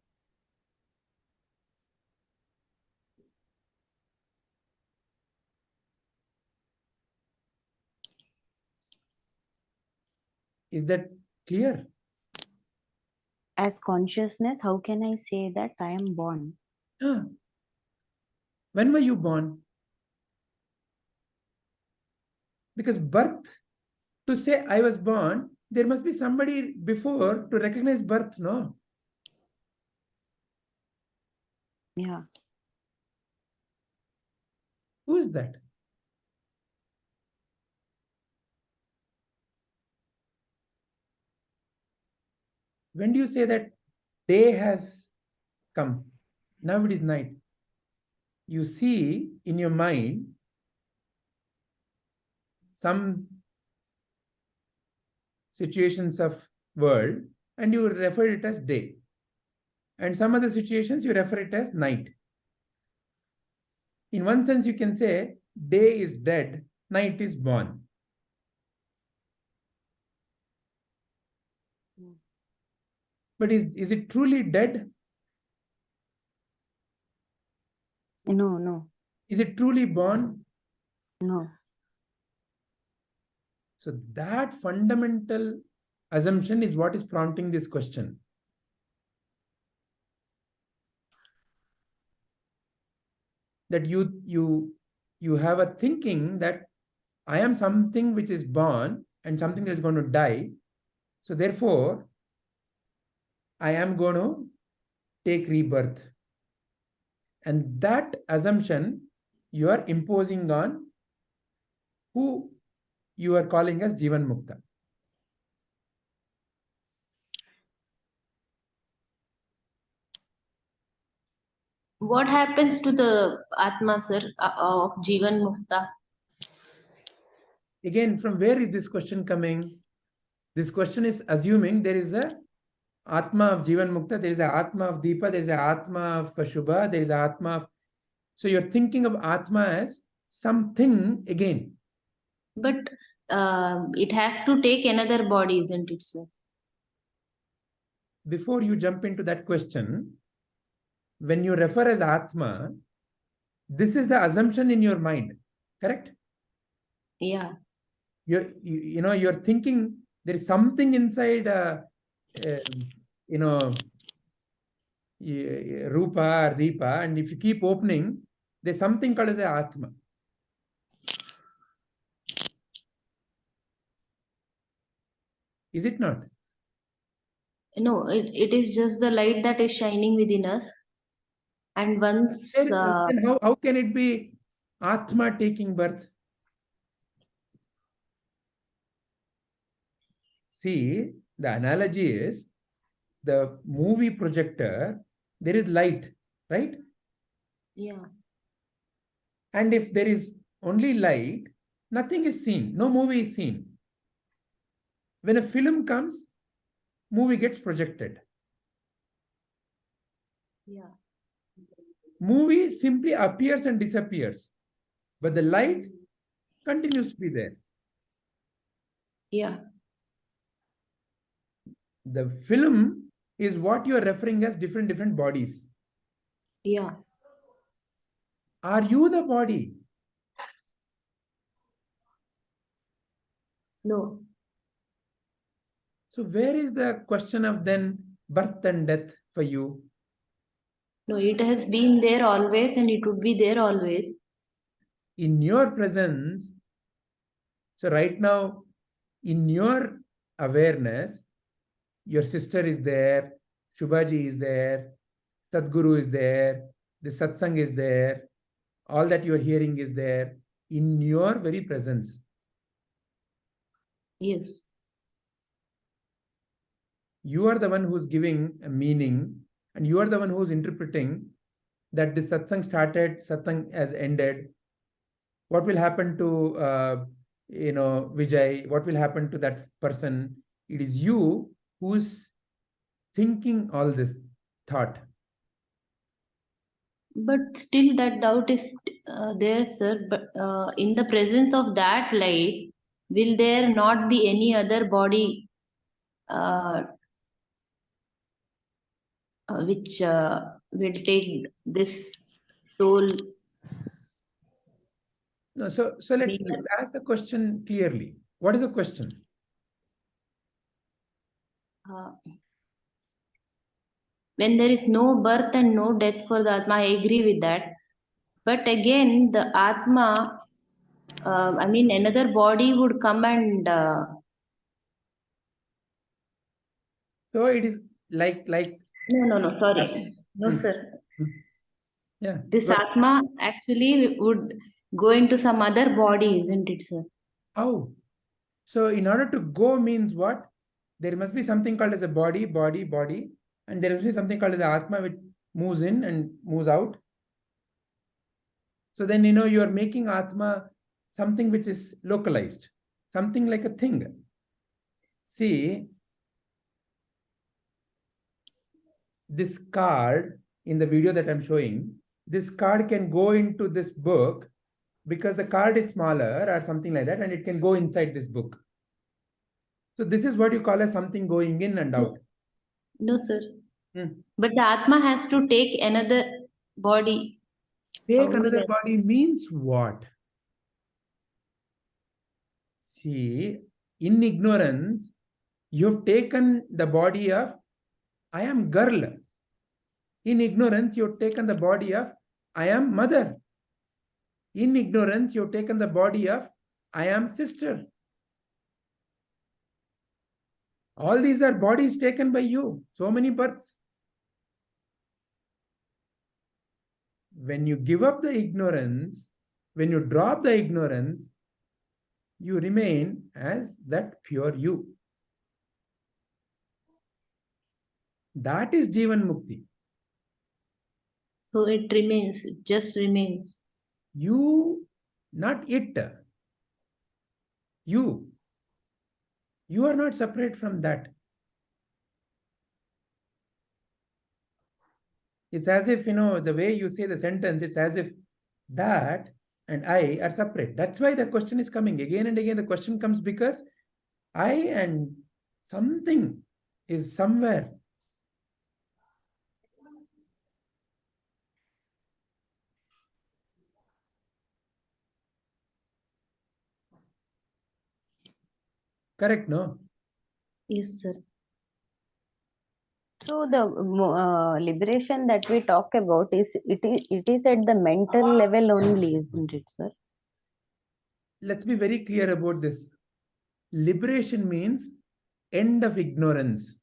Is that clear? As consciousness, how can I say that I am born? When were you born? Because birth, to say I was born, there must be somebody before to recognize birth, no? Yeah. Who is that? When do you say that day has come? Now it is night. You see in your mind some situations of world and you refer it as day. And some other situations you refer it as night. In one sense, you can say day is dead, night is born. But is it truly dead? No, no. Is it truly born? No. So that fundamental assumption is what is prompting this question. That you have a thinking that I am something which is born and something that is going to die. So therefore, I am going to take rebirth. And that assumption you are imposing on who you are calling as Jivan Mukta. What happens to the Atma, sir, of Jivan Mukta? Again, from where is this question coming? This question is assuming there is a Atma of Jivan Mukta, there is a Atma of Deepa, there is a Atma of Shubha, there is a Atma of... So you're thinking of Atma as something again. But it has to take another body, isn't it, sir? Before you jump into that question, when you refer as Atma, this is the assumption in your mind, correct? Yeah. You're thinking there is something inside, Rupa or Deepa, and if you keep opening, there's something called as a Atma. Is it not? No, it is just the light that is shining within us. And once... Then how can it be Atma taking birth. See, the analogy is the movie projector, there is light, right? Yeah. And if there is only light, nothing is seen, no movie is seen. When a film comes, movie gets projected. Yeah. Movie simply appears and disappears, but the light continues to be there. Yeah. The film is what you are referring as different bodies. Yeah. Are you the body? No. So where is the question of then birth and death for you? No, it has been there always and it would be there always. In your presence, so right now, in your awareness, your sister is there, Shubhaji is there, Sadguru is there, the satsang is there, all that you are hearing is there, in your very presence. Yes. You are the one who's giving a meaning, and you are the one who's interpreting that the satsang started, satsang has ended. What will happen to Vijay? What will happen to that person? It is you who's thinking all this thought. But still that doubt is there, sir. But in the presence of that light, will there not be any other body which will take this soul? No, so let's ask the question clearly. What is the question? When there is no birth and no death for the Atma, I agree with that. But again, the Atma, another body would come and. So it is like. No, sorry. No, sir. Yeah. This Atma actually would go into some other body, isn't it, sir? How? So in order to go means what? There must be something called as a body, and there must be something called as the Atma which moves in and moves out. So then you are making Atma something which is localized, something like a thing. See, this card in the video that I'm showing, this card can go into this book because the card is smaller or something like that, and it can go inside this book. So this is what you call as something going in and out. No, sir. But the Atma has to take another body. Take another body means what? See, in ignorance, you've taken the body of I am girl. In ignorance, you've taken the body of I am mother. In ignorance, you've taken the body of I am sister. All these are bodies taken by you. So many births. When you give up the ignorance, when you drop the ignorance, you remain as that pure you. That is Jivan Mukti. So it remains, it just remains. You, not it. You. You are not separate from that. It's as if, the way you say the sentence, it's as if that and I are separate. That's why the question is coming. Again and again, the question comes because I and something is somewhere. Correct, no? Yes, sir. So the liberation that we talk about it is at the mental level only, isn't it, sir? Let's be very clear about this. Liberation means end of ignorance.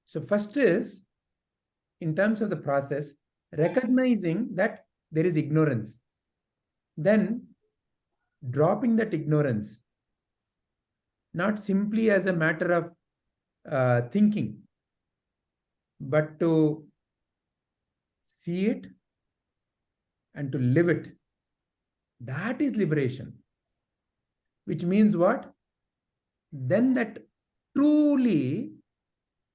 So first is, in terms of the process, recognizing that there is ignorance. Then dropping that ignorance, not simply as a matter of thinking, but to see it and to live it. That is liberation. Which means what? Then that truly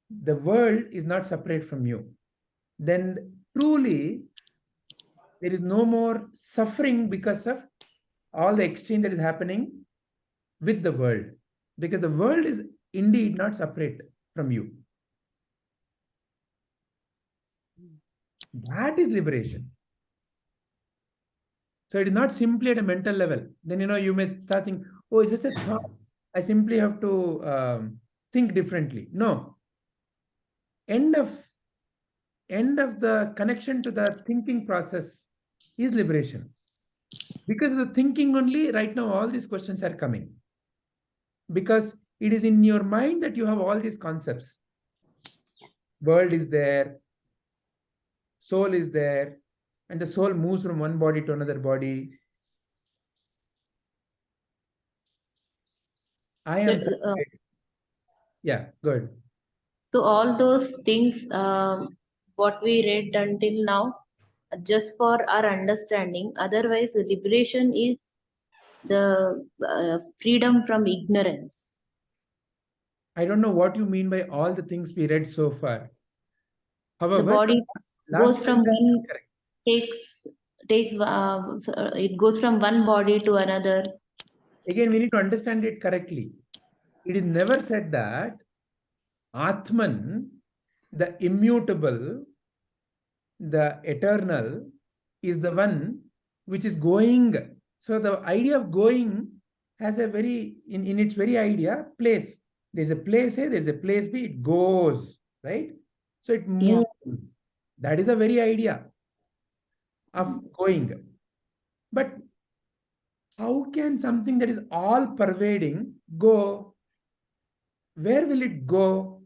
the world is not separate from you. Then truly there is no more suffering because of all the exchange that is happening with the world. Because the world is indeed not separate from you. That is liberation. So it is not simply at a mental level. Then, you may start thinking, oh, it's just a thought. I simply have to think differently. No. End of the connection to the thinking process is liberation. Because of the thinking only, right now, all these questions are coming. Because it is in your mind that you have all these concepts. World is there. Soul is there. And the soul moves from one body to another body. I am separate. Yeah, good. So all those things, what we read until now, just for our understanding. Otherwise, liberation is the freedom from ignorance. I don't know what you mean by all the things we read so far. However, The body last goes from sentence is one correct. it goes from one body to another. Again, we need to understand it correctly. It is never said that Atman, the immutable, the eternal, is the one which is going. So the idea of going has a very, in its very idea, place. There's a place A, there's a place B, it goes, right? So it moves. Yeah. That is the very idea of going. But how can something that is all pervading go? Where will it go?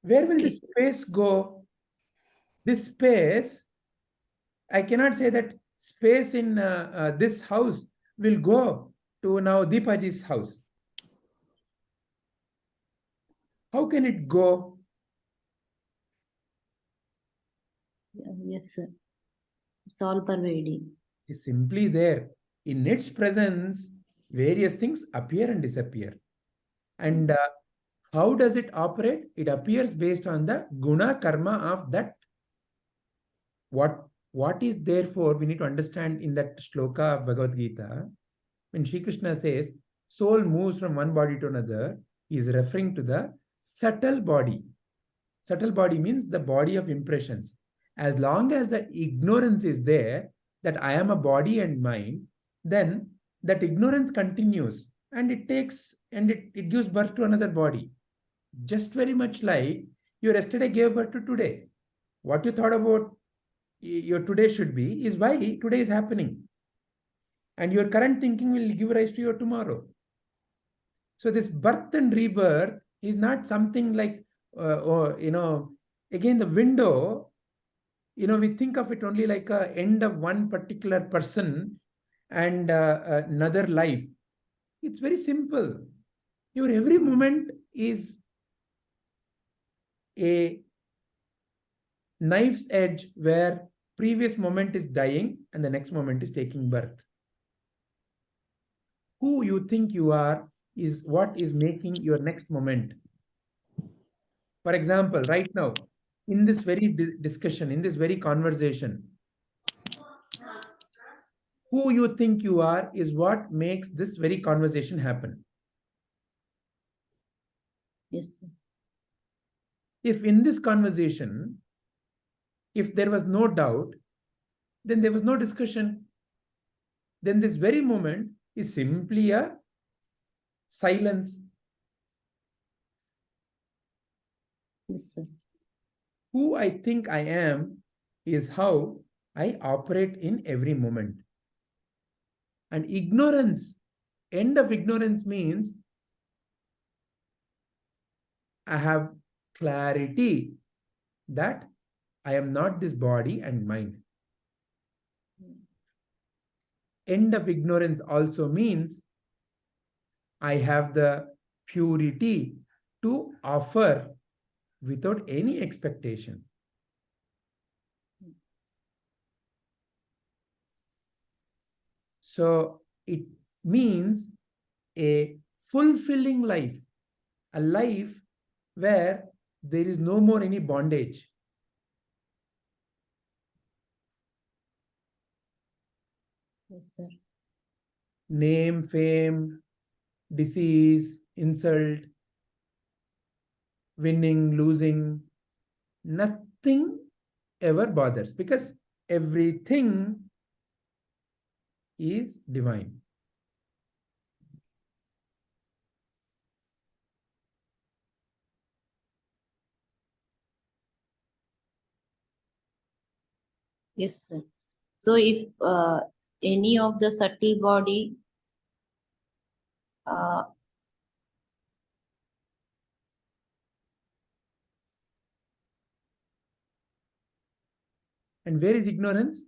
Where will this space go? This space, I cannot say that space in this house will go to now Deepaji's house. How can it go? Yes, sir. It's all pervading. It's simply there. In its presence, various things appear and disappear. And how does it operate? It appears based on the guna karma of that. What is therefore we need to understand in that shloka of Bhagavad Gita, when Sri Krishna says soul moves from one body to another, he is referring to the subtle body. Subtle body means the body of impressions. As long as the ignorance is there, that I am a body and mind, then that ignorance continues and it takes and it gives birth to another body. Just very much like your yesterday gave birth to today. What you thought about your today should be is why today is happening. And your current thinking will give rise to your tomorrow. So this birth and rebirth is not something like, again, the window, we think of it only like a end of one particular person and another life. It's very simple. Your every moment is a knife's edge where previous moment is dying and the next moment is taking birth. Who you think you are is what is making your next moment. For example, right now, in this very discussion, in this very conversation, who you think you are is what makes this very conversation happen. Yes, sir. If in this conversation, if there was no doubt, then there was no discussion. Then this very moment is simply a silence. Yes, sir. Who I think I am is how I operate in every moment. And ignorance, end of ignorance means I have clarity that I am not this body and mind. end of ignorance also means I have the purity to offer without any expectation. So it means a fulfilling life, a life where there is no more any bondage. Yes, sir. Name, fame, disease, insult, winning, losing, nothing ever bothers because everything is divine. Yes, sir. So if any of the subtle body uh, And where is ignorance?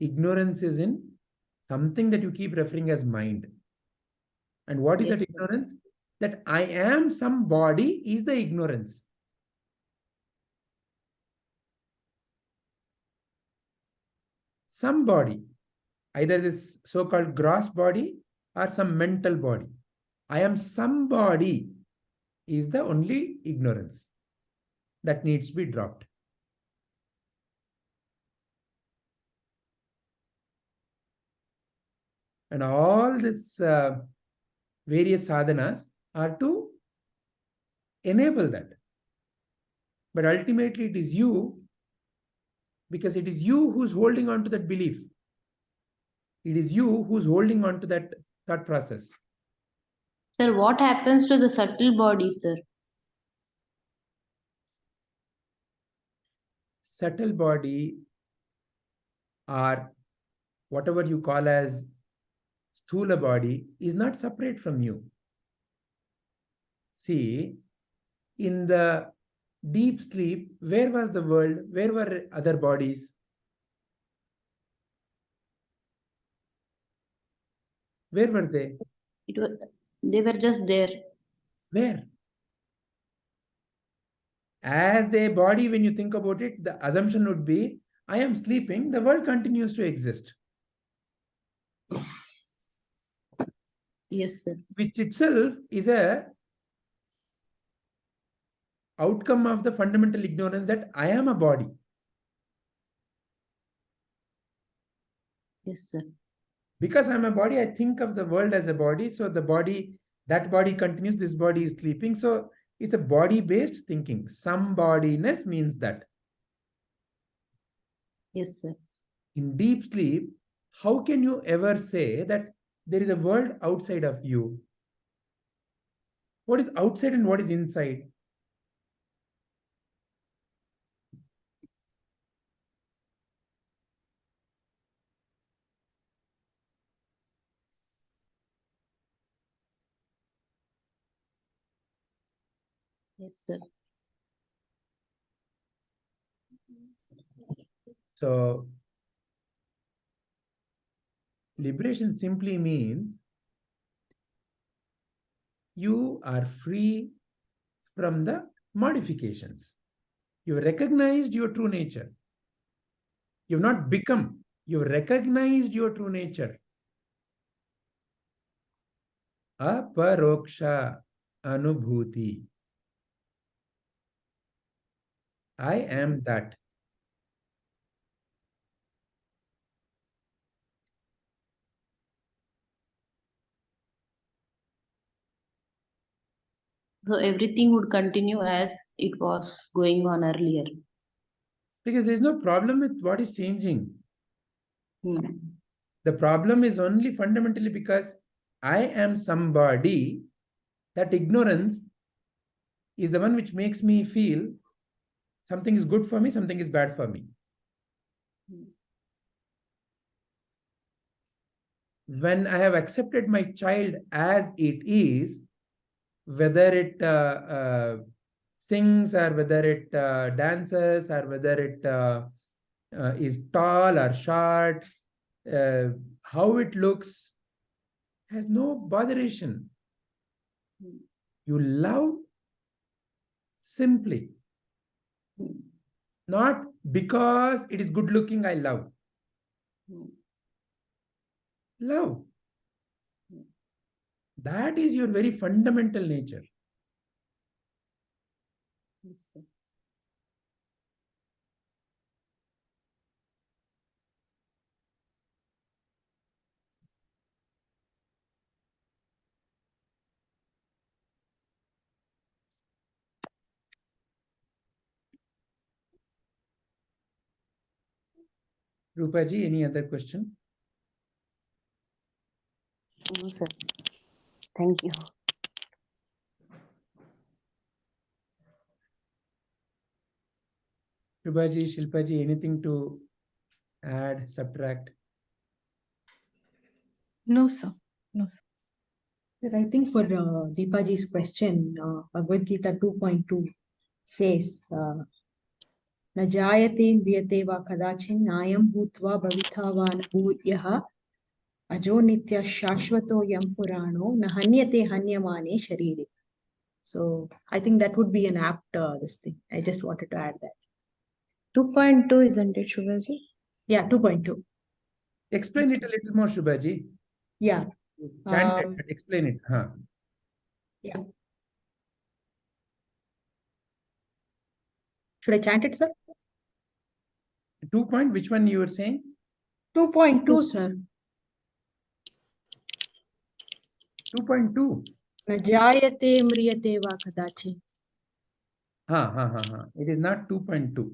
Ignorance is in something that you keep referring as mind. And what is yes, that sir. ignorance? That I am somebody is the ignorance. Somebody, either this so-called gross body or some mental body. I am somebody is the only ignorance that needs to be dropped. And all this various sadhanas are to enable that. But ultimately it is you, because it is you who's holding on to that belief. It is you who's holding on to that thought process. Sir, what happens to the subtle body, sir? Subtle body, or whatever you call as sthula body, is not separate from you. See, in the deep sleep, where was the world? Where were other bodies? Where were they? It was, they were just there. Where? As a body, when you think about it, the assumption would be, I am sleeping, the world continues to exist. Yes, sir. Which itself is a outcome of the fundamental ignorance that I am a body. Yes, sir. Because I'm a body, I think of the world as a body. So the body, that body continues, this body is sleeping. So it's a body-based thinking. Somebodiness means that. Yes, sir. In deep sleep, how can you ever say that there is a world outside of you? What is outside and what is inside? Yes, sir. So liberation simply means you are free from the modifications. You recognized your true nature. You've not become, you recognized your true nature. Aparoksha Anubhuti. I am that. So everything would continue as it was going on earlier. Because there's no problem with what is changing. Hmm. The problem is only fundamentally because I am somebody, that ignorance is the one which makes me feel something is good for me, something is bad for me. When I have accepted my child as it is, whether it sings or whether it dances or whether it is tall or short, how it looks has no botheration. You love simply. Not because it is good looking, I love. Love. That is your very fundamental nature. Yes, sir. Rupaji, any other question? No, sir. Thank you. Rupaji, Shilpaji, anything to add, subtract? No, sir. No, sir. Sir, I think for Deepaji's question, Bhagavad Gita 2.2 says, न जायते म्रियते वा कदाचिन् नायं भूत्वा भविता वा न भूयः अजो नित्य शाश्वतो यं पुराणो न हन्यते हन्यमाने शरीरे. So I think that would be an apt this thing. I just wanted to add that. 2.2, isn't it, Shubhaji? Yeah, 2.2. Explain it a little more, Shubhaji. Yeah. Chant it, but explain it. Huh. Yeah. Should I chant it, sir? 2 point, which one you were saying? 2.2, sir. 2.2. न जायते म्रियते वा कदाचिन्. It is not 2.2.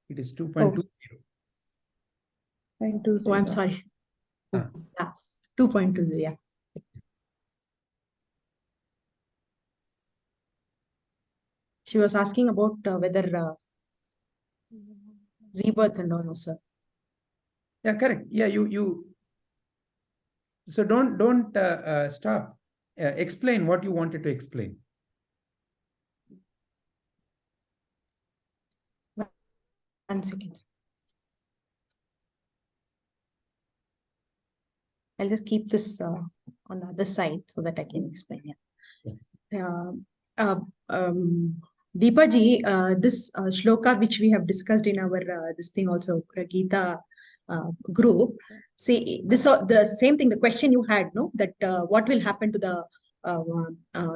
It is 2.20. Oh, I'm sorry. Ah. Yeah, 2.20, yeah. She was asking about whether rebirth and all, no, sir. Yeah, correct. Yeah, you. So don't stop. Explain what you wanted to explain. One second. I'll just keep this on the other side so that I can explain. Yeah. Deepaji, this shloka which we have discussed in our this thing also Gita group. See this the same thing. The question you had, no, that what will happen to the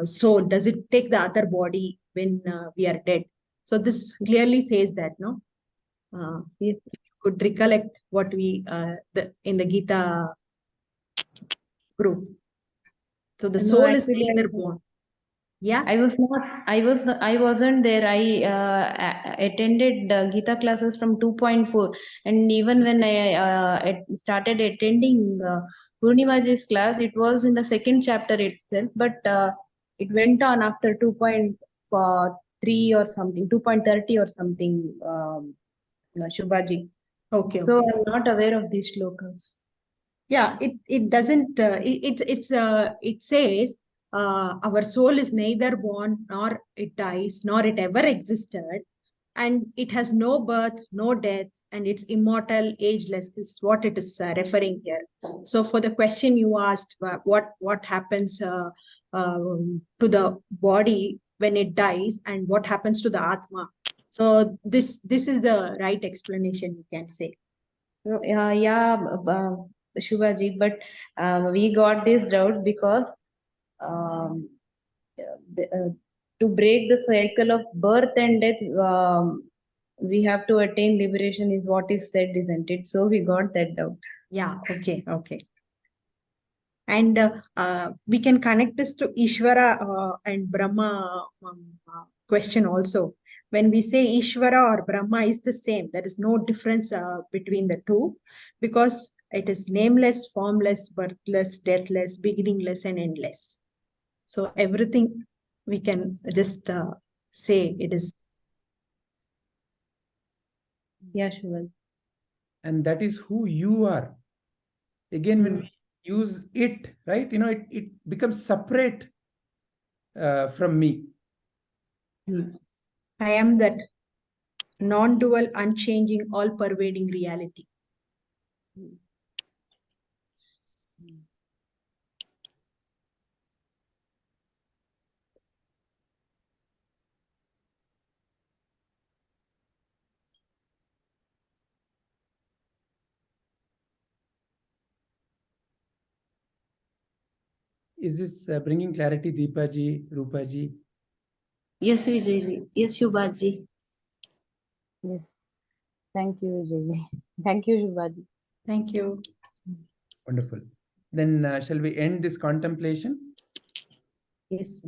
soul? Does it take the other body when we are dead? So this clearly says that, no. If you could recollect what we in the Gita group. So the soul is neither born. Yeah. I wasn't there. I attended Gita classes from 2.4, and even when I started attending Purnimaji's class, it was in the second chapter itself, but it went on after 2.3 or something, 2.30 or something, Shubhaji. Okay. So I'm not aware of these shlokas. Yeah, it doesn't. It says our soul is neither born nor it dies nor it ever existed, and it has no birth, no death, and it's immortal, ageless. This is what it is referring here. So for the question you asked, what happens to the body when it dies, and what happens to the atma? So this is the right explanation, you can say. Shubhaji, but we got this doubt because to break the cycle of birth and death, we have to attain liberation, is what is said, isn't it? So we got that doubt. Yeah, okay. And we can connect this to Ishvara and Brahma question also. When we say Ishvara or Brahma is the same, there is no difference between the two, because it is nameless, formless, birthless, deathless, beginningless, and endless. So everything we can just say it is. Yeah, Shubhaji. And that is who you are. Again, when we use it, right, it becomes separate from me. I am that non-dual, unchanging, all-pervading reality. Is this bringing clarity, Deepaji, Rupaji? Yes, Vijayji. Yes, Shubhaji. Yes. Thank you, Vijay. Thank you, Shubhaji. Thank you. Wonderful. Then shall we end this contemplation? Yes.